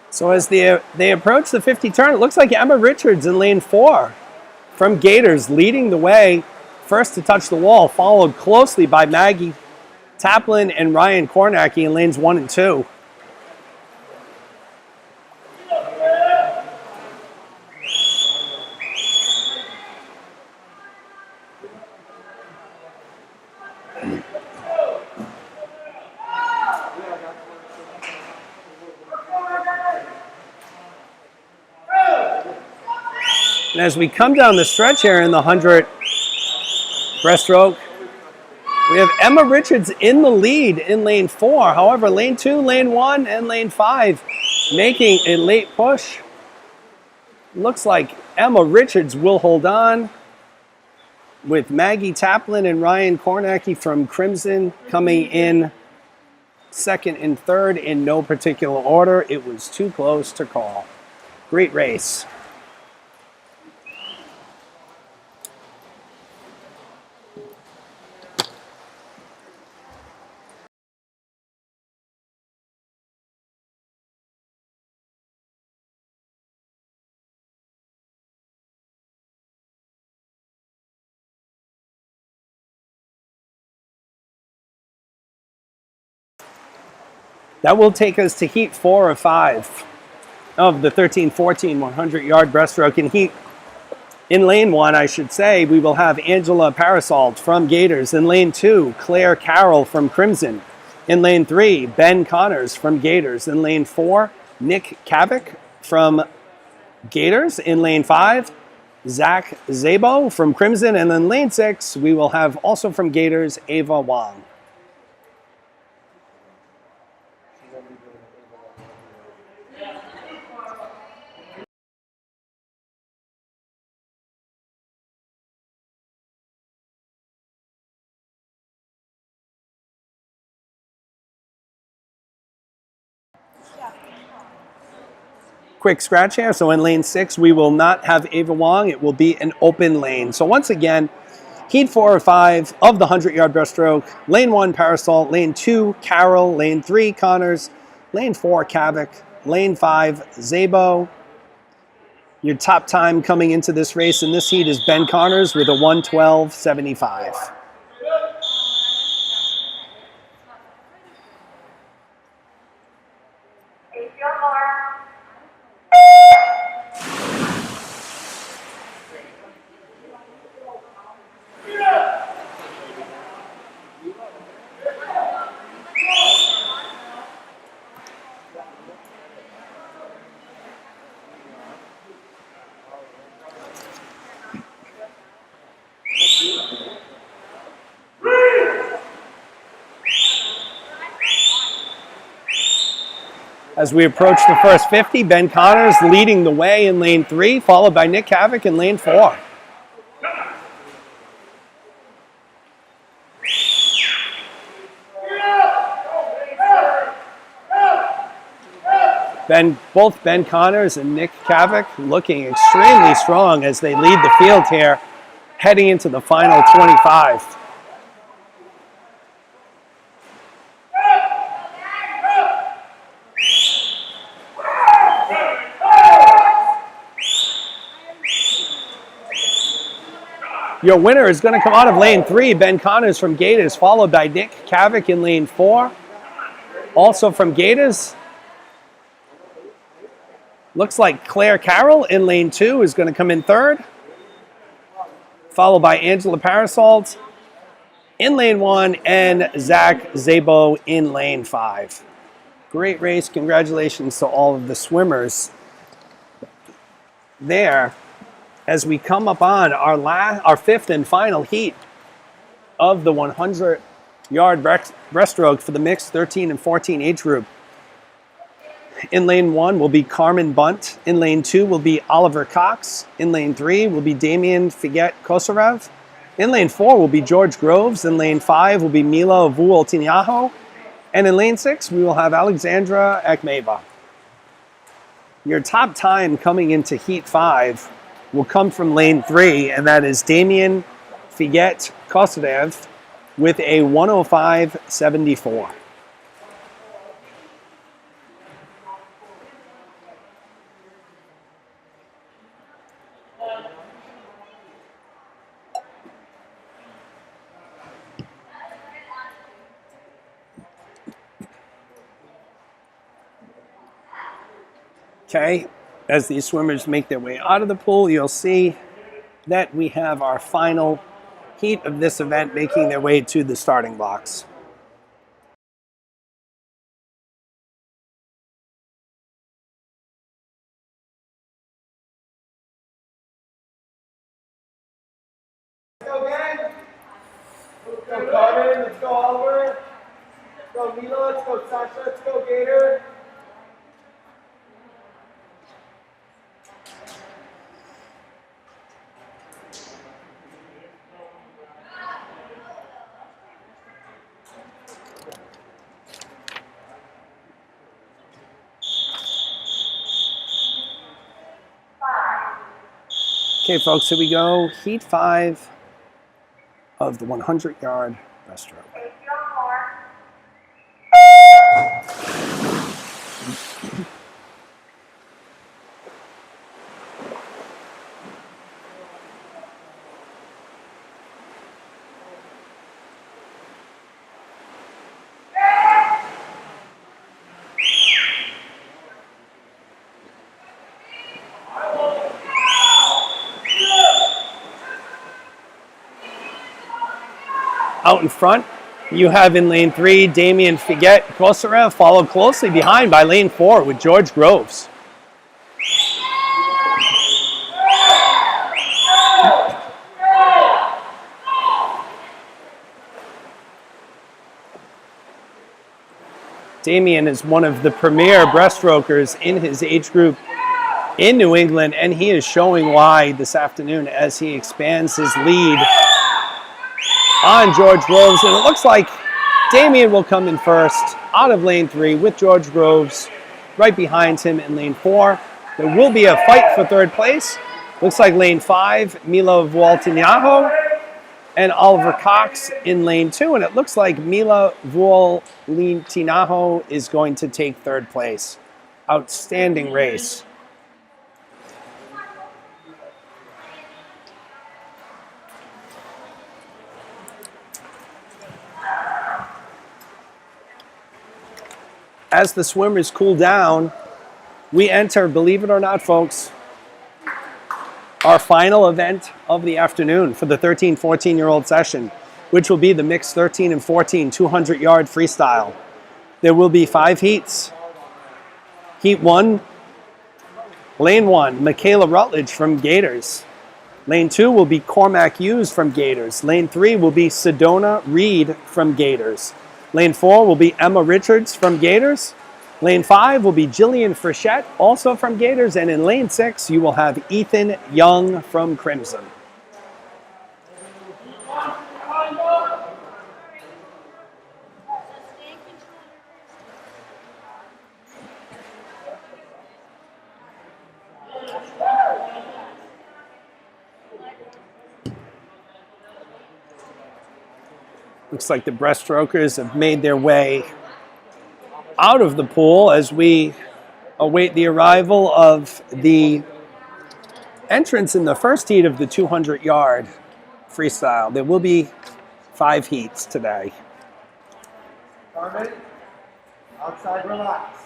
So as they approach the 50 turn, it looks like Emma Richards in lane 4 from Gators leading the way, first to touch the wall, followed closely by Maggie Taplin and Ryan Kornacki in lanes 1 and 2. And as we come down the stretch here in the 100 breaststroke, we have Emma Richards in the lead in lane 4. However, lane 2, lane 1, and lane 5 making a late push. Looks like Emma Richards will hold on, with Maggie Taplin and Ryan Kornacki from Crimson coming in second and third in no particular order. It was too close to call. Great race. That will take us to heat 4 of 5 of the 13-14 100-yard breaststroke. In lane 1, I should say, we will have Angela Parasolt from Gators. In lane 2, Claire Carroll from Crimson. In lane 3, Ben Connors from Gators. In lane 4, Nick Kavik from Gators. In lane 5, Zach Zabo from Crimson. And in lane 6, we will have also from Gators, Ava Wong. Quick scratch here. So in lane 6, we will not have Ava Wong. It will be an open lane. So once again, heat 4 or 5 of the 100-yard breaststroke. Lane 1, Parasolt. Lane 2, Carroll. Lane 3, Connors. Lane 4, Kavik. Lane 5, Zabo. Your top time coming into this race in this heat is Ben Connors with a 1:12.75. As we approach the first 50, Ben Connors leading the way in lane 3, followed by Nick Havoc in lane 4. Both Ben Connors and Nick Havoc looking extremely strong as they lead the field here, heading into the final 25. Your winner is going to come out of lane 3, Ben Connors from Gators, followed by Nick Havoc in lane 4. Also from Gators, looks like Claire Carroll in lane 2 is going to come in third, followed by Angela Parasolt in lane 1 and Zach Zabo in lane 5. Great race. Congratulations to all of the swimmers there. As we come up on our fifth and final heat of the 100-yard breaststroke for the mixed 13 and 14 age group. In lane 1 will be Carmen Bunt. In lane 2 will be Oliver Cox. In lane 3 will be Damien Figet-Kosarev. In lane 4 will be George Groves. In lane 5 will be Mila Vuoltinyaho. And in lane 6 we will have Alexandra Akmeva. Your top time coming into heat 5 will come from lane 3, and that is Damien Figet-Kosarev with a 105.74. Okay, as these swimmers make their way out of the pool, you'll see that we have our final heat of this event making their way to the starting blocks. Let's go, Ben. Let's go, Carmen. Let's go, Oliver. Let's go, Mila. Let's go, Sasha. Let's go, Gator. Okay, folks, here we go. Heat 5 of the 100-yard breaststroke. Out in front, you have in lane 3, Damien Figet-Kosarev, followed closely behind by lane 4 with George Groves. Damien is one of the premier breaststrokers in his age group in New England, and he is showing why this afternoon as he expands his lead on George Groves. And it looks like Damien will come in first out of lane 3 with George Groves right behind him in lane 4. There will be a fight for third place. Looks like lane 5, Mila Vuoltinyaho and Oliver Cox in lane 2. And it looks like Mila Vuoltinyaho is going to take third place. Outstanding race. As the swimmers cool down, we enter, believe it or not, folks, our final event of the afternoon for the 13, 14-year-old session, which will be the mixed 13 and 14 200-yard freestyle. There will be 5 heats. Heat 1, lane 1, Michaela Rutledge from Gators. Lane 2 will be Cormac Hughes from Gators. Lane 3 will be Sedona Reed from Gators. Lane 4 will be Emma Richards from Gators. Lane 5 will be Jillian Frechette, also from Gators. And in lane 6, you will have Ethan Young from Crimson. Looks like the breaststrokers have made their way out of the pool as we await the arrival of the entrance in the first heat of the 200-yard freestyle. There will be 5 heats today. Carmen, outside relax.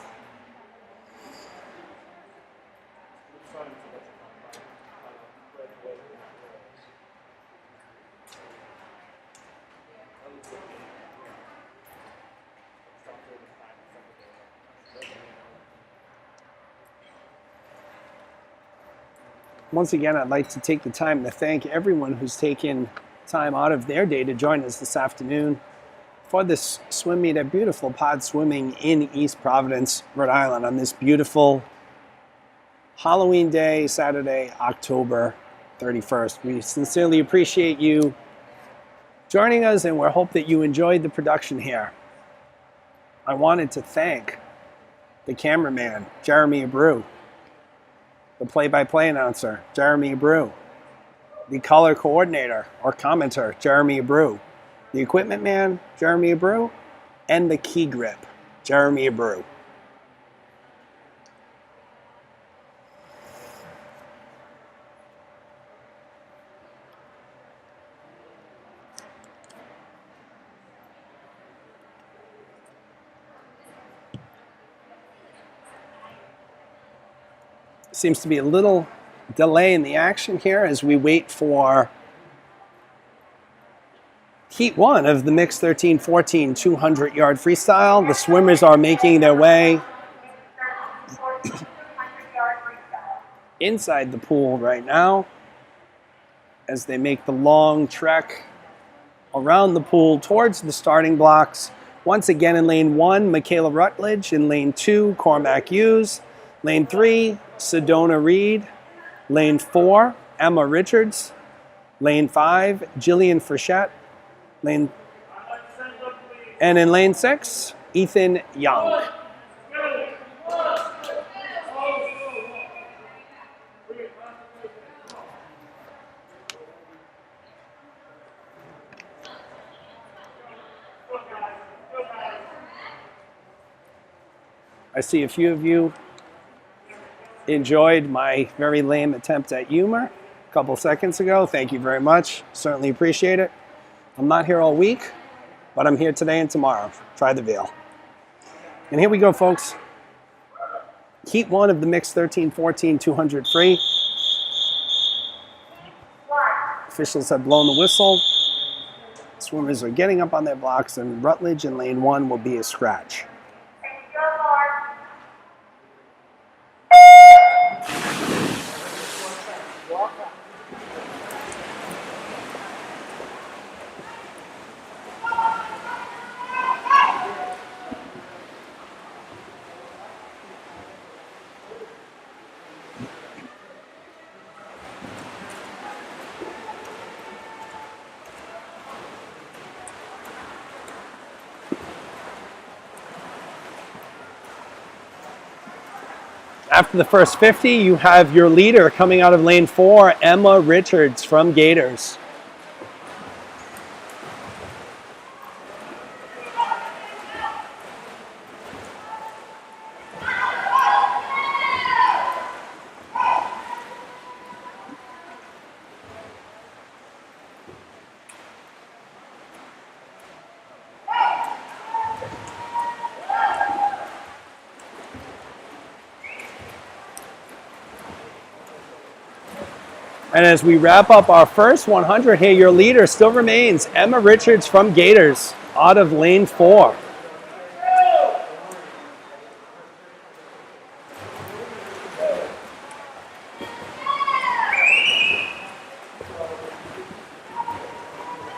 Once again, I'd like to take the time to thank everyone who's taken time out of their day to join us this afternoon for this swim meet at beautiful Pod Swimming in East Providence, Rhode Island, on this beautiful Halloween day, Saturday, October 31st. We sincerely appreciate you joining us, and we hope that you enjoyed the production here. I wanted to thank the cameraman, Jeremy Abreu, the play-by-play announcer, Jeremy Abreu, the color coordinator or commenter, Jeremy Abreu, the equipment man, Jeremy Abreu, and the key grip, Jeremy Abreu. Seems to be a little delay in the action here as we wait for Heat 1 of the Mixed 13-14 200-yard freestyle. The swimmers are making their way inside the pool right now as they make the long trek around the pool towards the starting blocks. Once again, in lane 1, Michaela Rutledge. In lane 2, Cormac Hughes. Lane 3, Sedona Reed. Lane 4, Emma Richards. Lane 5, Jillian Frechette. And in lane 6, Ethan Young. I see a few of you enjoyed my very lame attempt at humor a couple seconds ago. Thank you very much. Certainly appreciate it. I'm not here all week, but I'm here today and tomorrow. Try the veal. And here we go, folks. Heat 1 of the Mixed 13-14 200 free. Officials have blown the whistle. Swimmers are getting up on their blocks, and Rutledge in lane 1 will be a scratch. After the first 50, you have your leader coming out of lane 4, Emma Richards from Gators. And as we wrap up our first 100 here, your leader still remains Emma Richards from Gators out of lane 4.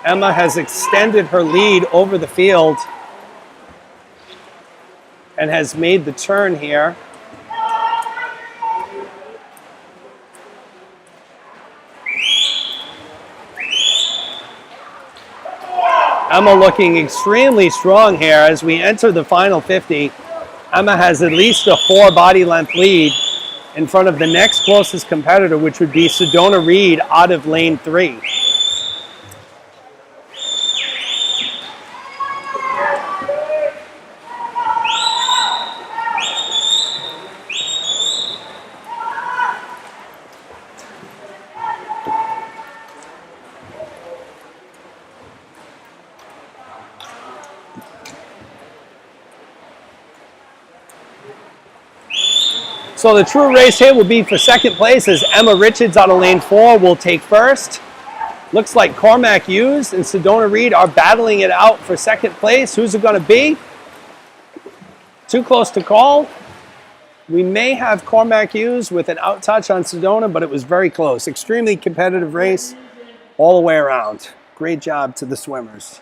Emma has extended her lead over the field and has made the turn here. Emma looking extremely strong here as we enter the final 50. Emma has at least a 4 body length lead in front of the next closest competitor, which would be Sedona Reed out of lane 3. So the true race here will be for second place as Emma Richards out of lane 4 will take first. Looks like Cormac Hughes and Sedona Reed are battling it out for second place. Who's it going to be? Too close to call. We may have Cormac Hughes with an out touch on Sedona, but it was very close. Extremely competitive race all the way around. Great job to the swimmers.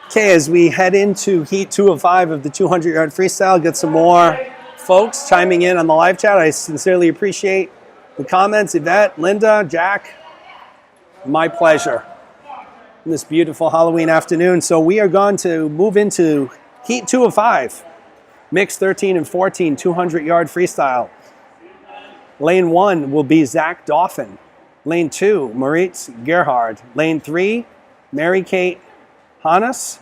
Okay, as we head into heat 2 of 5 of the 200-yard freestyle, get some more folks chiming in on the live chat. I sincerely appreciate the comments. Yvette, Linda, Jack, my pleasure on this beautiful Halloween afternoon. So we are going to move into heat 2 of 5, mixed 13 and 14, 200-yard freestyle. Lane 1 will be Zach Dauphin. Lane 2, Moritz Gerhard. Lane 3, Mary-Kate Hannes.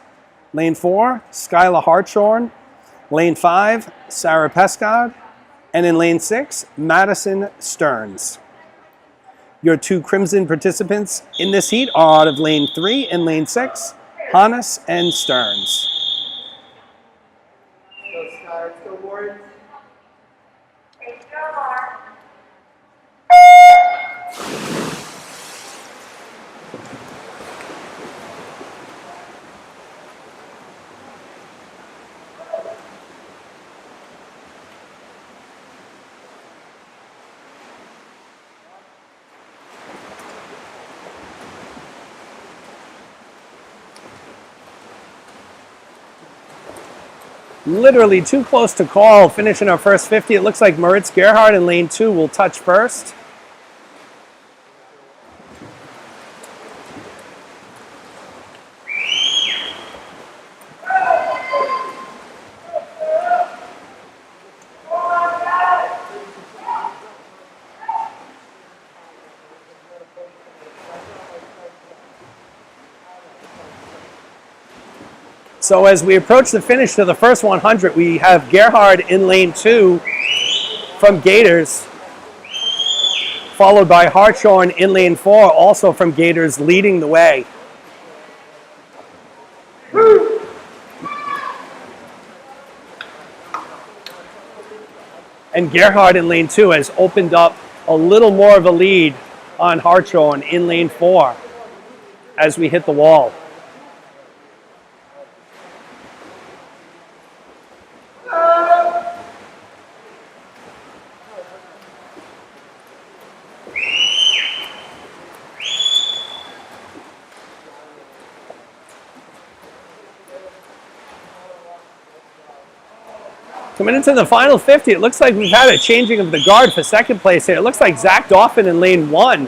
Lane 4, Skyla Hartshorn. Lane 5, Sarah Pescod. And in lane 6, Madison Stearns. Your 2 Crimson participants in this heat are out of lane 3 and lane 6, Hannes and Stearns. Go Sky, let's go Ward. Literally too close to call, finishing our first 50. It looks like Moritz Gerhard in lane 2 will touch first. So as we approach the finish to the first 100, we have Gerhard in lane 2 from Gators, followed by Hartshorn in lane 4, also from Gators, leading the way. And Gerhard in lane 2 has opened up a little more of a lead on Hartshorn in lane 4 as we hit the wall. Coming into the final 50, it looks like we've had a changing of the guard for second place here. It looks like Zach Dauphin in lane 1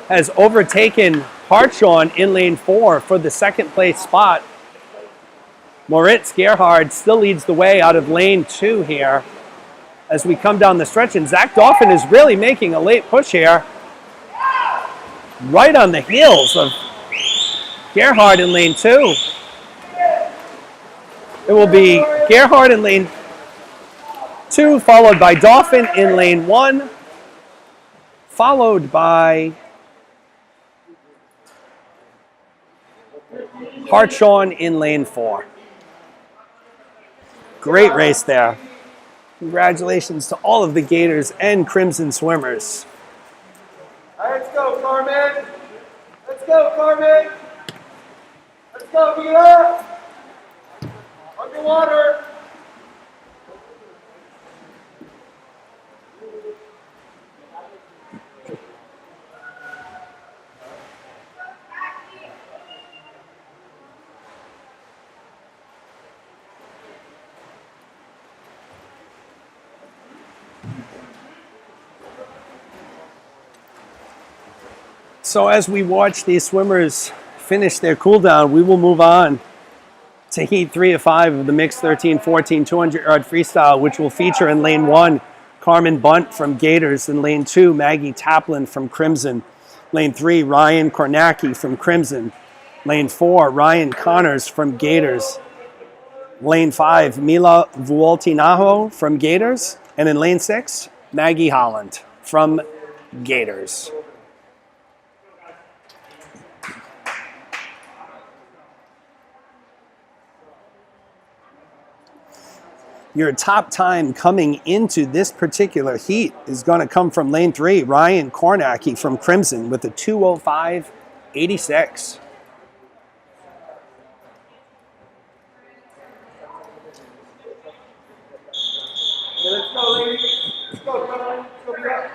has overtaken Hartshorn in lane 4 for the second place spot. Moritz Gerhard still leads the way out of lane 2 here as we come down the stretch. And Zach Dauphin is really making a late push here right on the heels of Gerhard in lane 2. It will be Gerhard in lane 2, followed by Dolphin in lane 1, followed by Hartshorn in lane 4. Great race there. Congratulations to all of the Gators and Crimson swimmers. All right, let's go, Carmen. Let's go, Carmen. Let's go, Mila. Underwater. So as we watch these swimmers finish their cool down, we will move on to heat 3 of 5 of the mixed 13-14 200-yard freestyle, which will feature in lane 1 Carmen Bunt from Gators, in lane 2 Maggie Taplin from Crimson, lane 3 Ryan Kornacki from Crimson, lane 4 Ryan Connors from Gators, lane 5 Mila Vuoltinaho from Gators, and in lane 6 Maggie Holland from Gators. Your top time coming into this particular heat is going to come from lane 3, Ryan Kornacki from Crimson with a 2:05.86. Let's go, ladies. Let's go, Carmen. Let's go, Mila.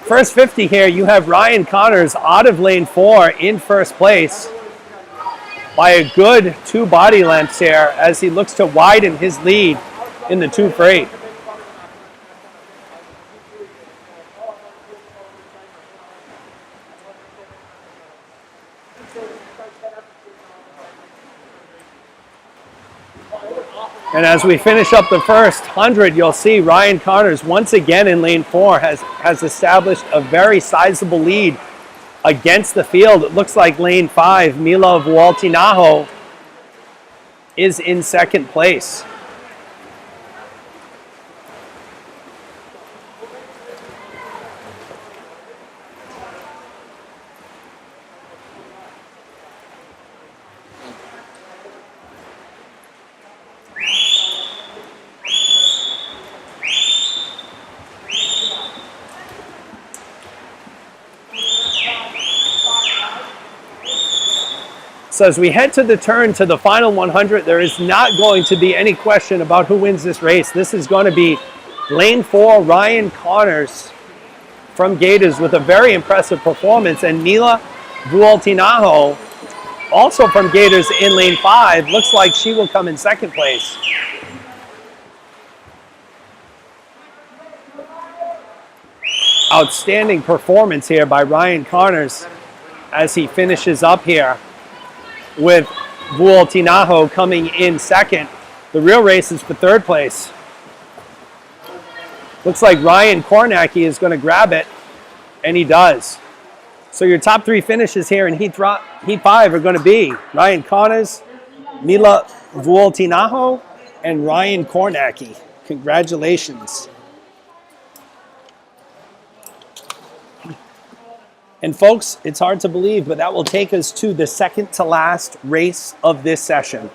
First 50 here, you have Ryan Connors out of lane 4 in first place by a good 2 body lengths here as he looks to widen his lead in the 2 free. And as we finish up the first 100, you'll see Ryan Connors once again in lane 4 has established a very sizable lead against the field. It looks like lane 5, Mila Vuoltinaho, is in second place. So as we head to the turn to the final 100, there is not going to be any question about who wins this race. This is going to be lane 4, Ryan Connors from Gators with a very impressive performance, and Mila Vuoltinaho, also from Gators in lane 5, looks like she will come in second place. Outstanding performance here by Ryan Connors as he finishes up here, with Vuoltinaho coming in second. The real race is for third place. Looks like Ryan Kornacki is going to grab it, and he does. So your top 3 finishes here in Heat 5 are going to be Ryan Connors, Mila Vuoltinaho, and Ryan Kornacki. Congratulations. And folks, it's hard to believe, but that will take us to the second to last race of this session.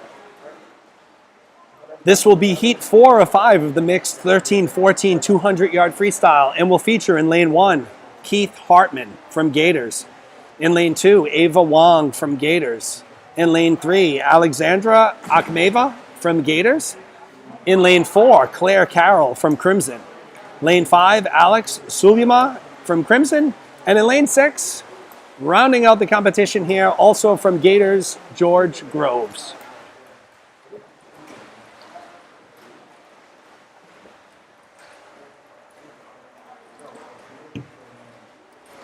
This will be heat 4 of 5 of the mixed 13-14 200-yard freestyle and will feature in lane 1, Keith Hartman from Gators. In lane 2, Ava Wong from Gators. In lane 3, Alexandra Akhmeva from Gators. In lane 4, Claire Carroll from Crimson. Lane 5, Alex Sulima from Crimson. And in lane 6, rounding out the competition here, also from Gators, George Groves.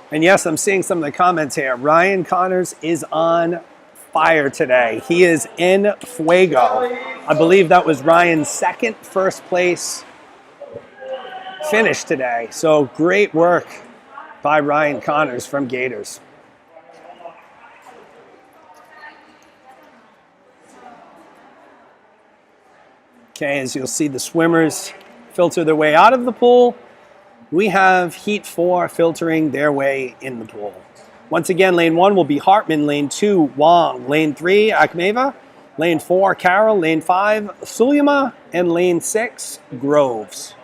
And yes, I'm seeing some of the comments here. Ryan Connors is on fire today. He is in fuego. I believe that was Ryan's second first place finish today. So great work by Ryan Connors from Gators. Okay, as you'll see the swimmers filter their way out of the pool, we have Heat 4 filtering their way in the pool. Once again, lane 1 will be Hartman, lane 2, Wong, lane 3, Akhmeva, lane 4, Carroll, lane 5, Sulima, and lane 6, Groves.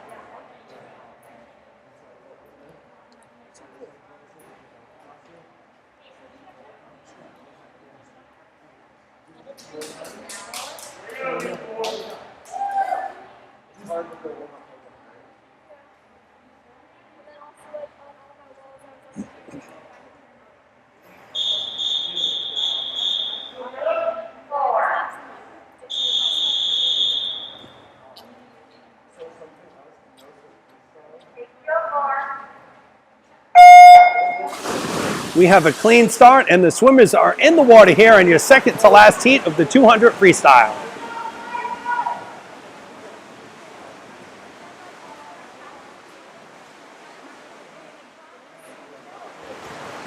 We have a clean start, and the swimmers are in the water here in your second to last heat of the 200 freestyle.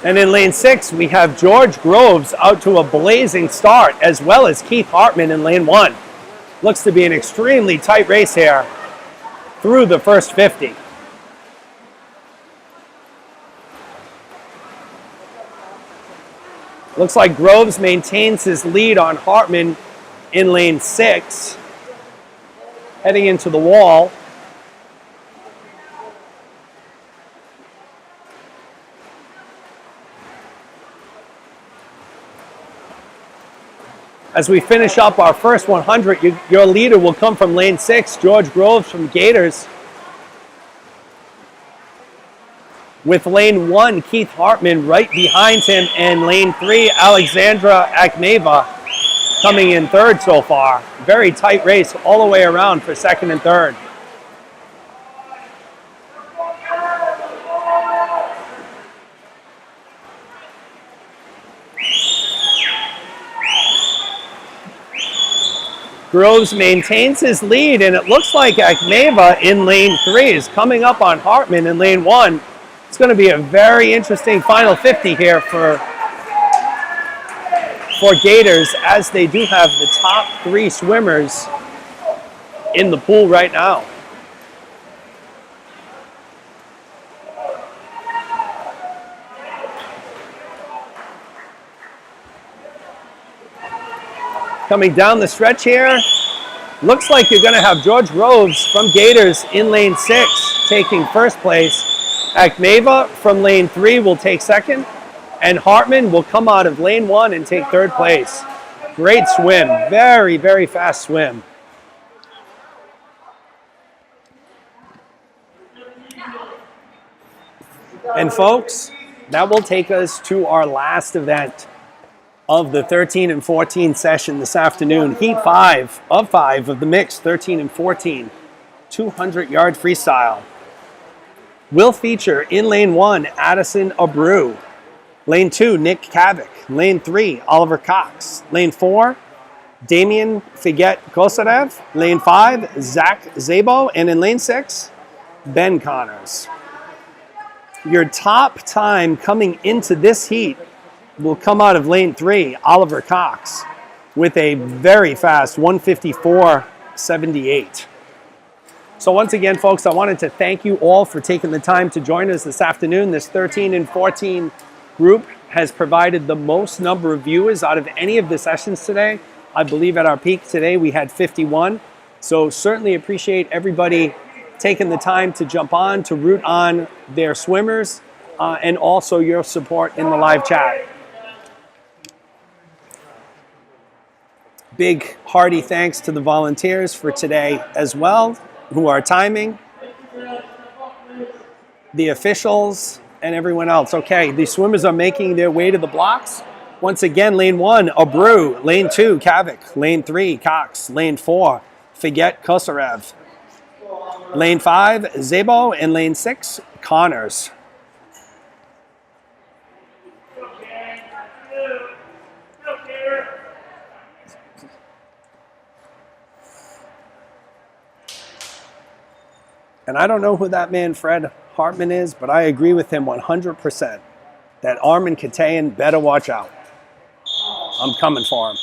And in lane 6, we have George Groves out to a blazing start, as well as Keith Hartman in lane 1. Looks to be an extremely tight race here through the first 50. Looks like Groves maintains his lead on Hartman in lane 6, heading into the wall. As we finish up our first 100, your leader will come from lane 6, George Groves from Gators. With lane 1, Keith Hartman right behind him, and lane 3, Alexandra Akhmeva coming in third so far. Very tight race all the way around for second and third. Groves maintains his lead, and it looks like Akhmeva in lane 3 is coming up on Hartman in lane 1. It's going to be a very interesting final 50 here for Gators, as they do have the top 3 swimmers in the pool right now. Coming down the stretch here, looks like you're going to have George Groves from Gators in lane 6 taking first place. Akhmeva from lane 3 will take second, and Hartman will come out of lane 1 and take third place. Great swim, very, very fast swim. And folks, that will take us to our last event of the 13 and 14 session this afternoon. Heat 5 of the mixed 13 and 14 200-yard freestyle will feature in lane 1, Addison Abreu. Lane 2, Nick Kavik. Lane 3, Oliver Cox. Lane 4, Damian Figet-Kosarev. Lane 5, Zach Zabo. And in lane 6, Ben Connors. Your top time coming into this heat will come out of lane 3, Oliver Cox, with a very fast 1:54.78. So once again, folks, I wanted to thank you all for taking the time to join us this afternoon. This 13 and 14 group has provided the most number of viewers out of any of the sessions today. I believe at our peak today we had 51. So certainly appreciate everybody taking the time to jump on, to root on their swimmers, and also your support in the live chat. Big hearty thanks to the volunteers for today as well, who are timing. the officials, and everyone else. Okay, the swimmers are making their way to the blocks. Once again, lane 1, Abreu. Lane 2, Kavik. Lane 3, Cox. Lane 4, Figet Kosarev. Lane 5, Zabo. And lane 6, Connors. And I don't know who that man Fred Hartman is, but I agree with him 100% that Armin Katayan better watch out. I'm coming for him.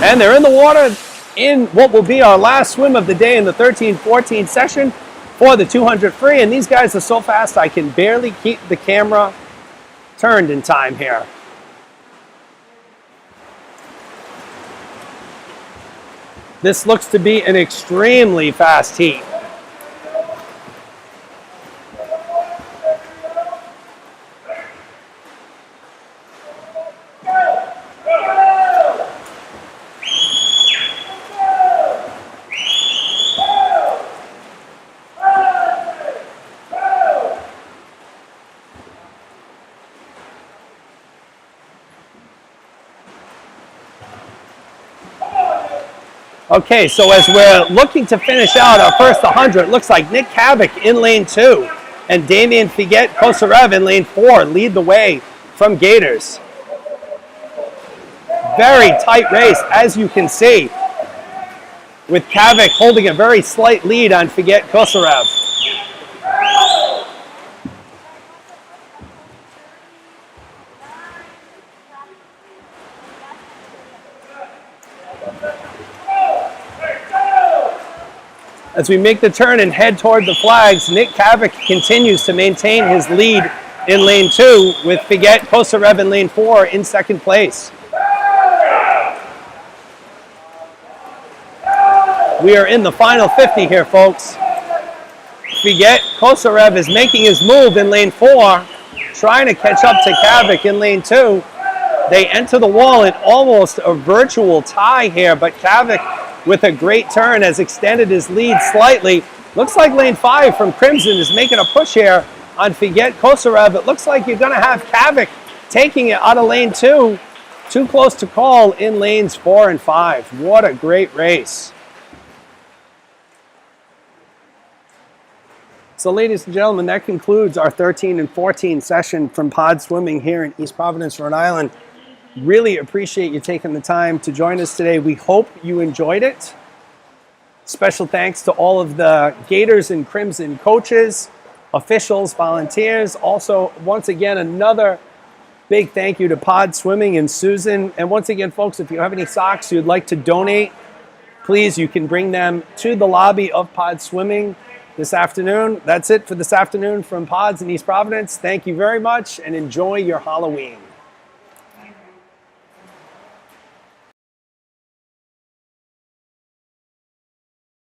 And they're in the water in what will be our last swim of the day in the 13-14 session for the 200 free. And these guys are so fast I can barely keep the camera turned in time here. This looks to be an extremely fast heat. Okay, so as we're looking to finish out our first 100, it looks like Nick Kavik in lane 2 and Damian Figet Kosarev in lane 4 lead the way from Gators. Very tight race, as you can see, with Kavik holding a very slight lead on Figet Kosarev. As we make the turn and head toward the flags, Nick Kavik continues to maintain his lead in lane 2 with Figet Kosarev in lane 4 in second place. We are in the final 50 here, folks. Figet Kosarev is making his move in lane 4, trying to catch up to Kavik in lane 2. They enter the wall in almost a virtual tie here, but Kavik, with a great turn, has extended his lead slightly. Looks like lane 5 from Crimson is making a push here on Figet Kosarev. It looks like you're going to have Kavik taking it out of lane 2. Too close to call in lanes 4 and 5. What a great race. So ladies and gentlemen, that concludes our 13 and 14 session from Pod Swimming here in East Providence, Rhode Island. Really appreciate you taking the time to join us today. We hope you enjoyed it. Special thanks to all of the Gators and Crimson coaches, officials, volunteers. Also, once again, another big thank you to Pod Swimming and Susan. And once again, folks, if you have any socks you'd like to donate, please, you can bring them to the lobby of Pod Swimming this afternoon. That's it for this afternoon from Pods in East Providence. Thank you very much and enjoy your Halloween.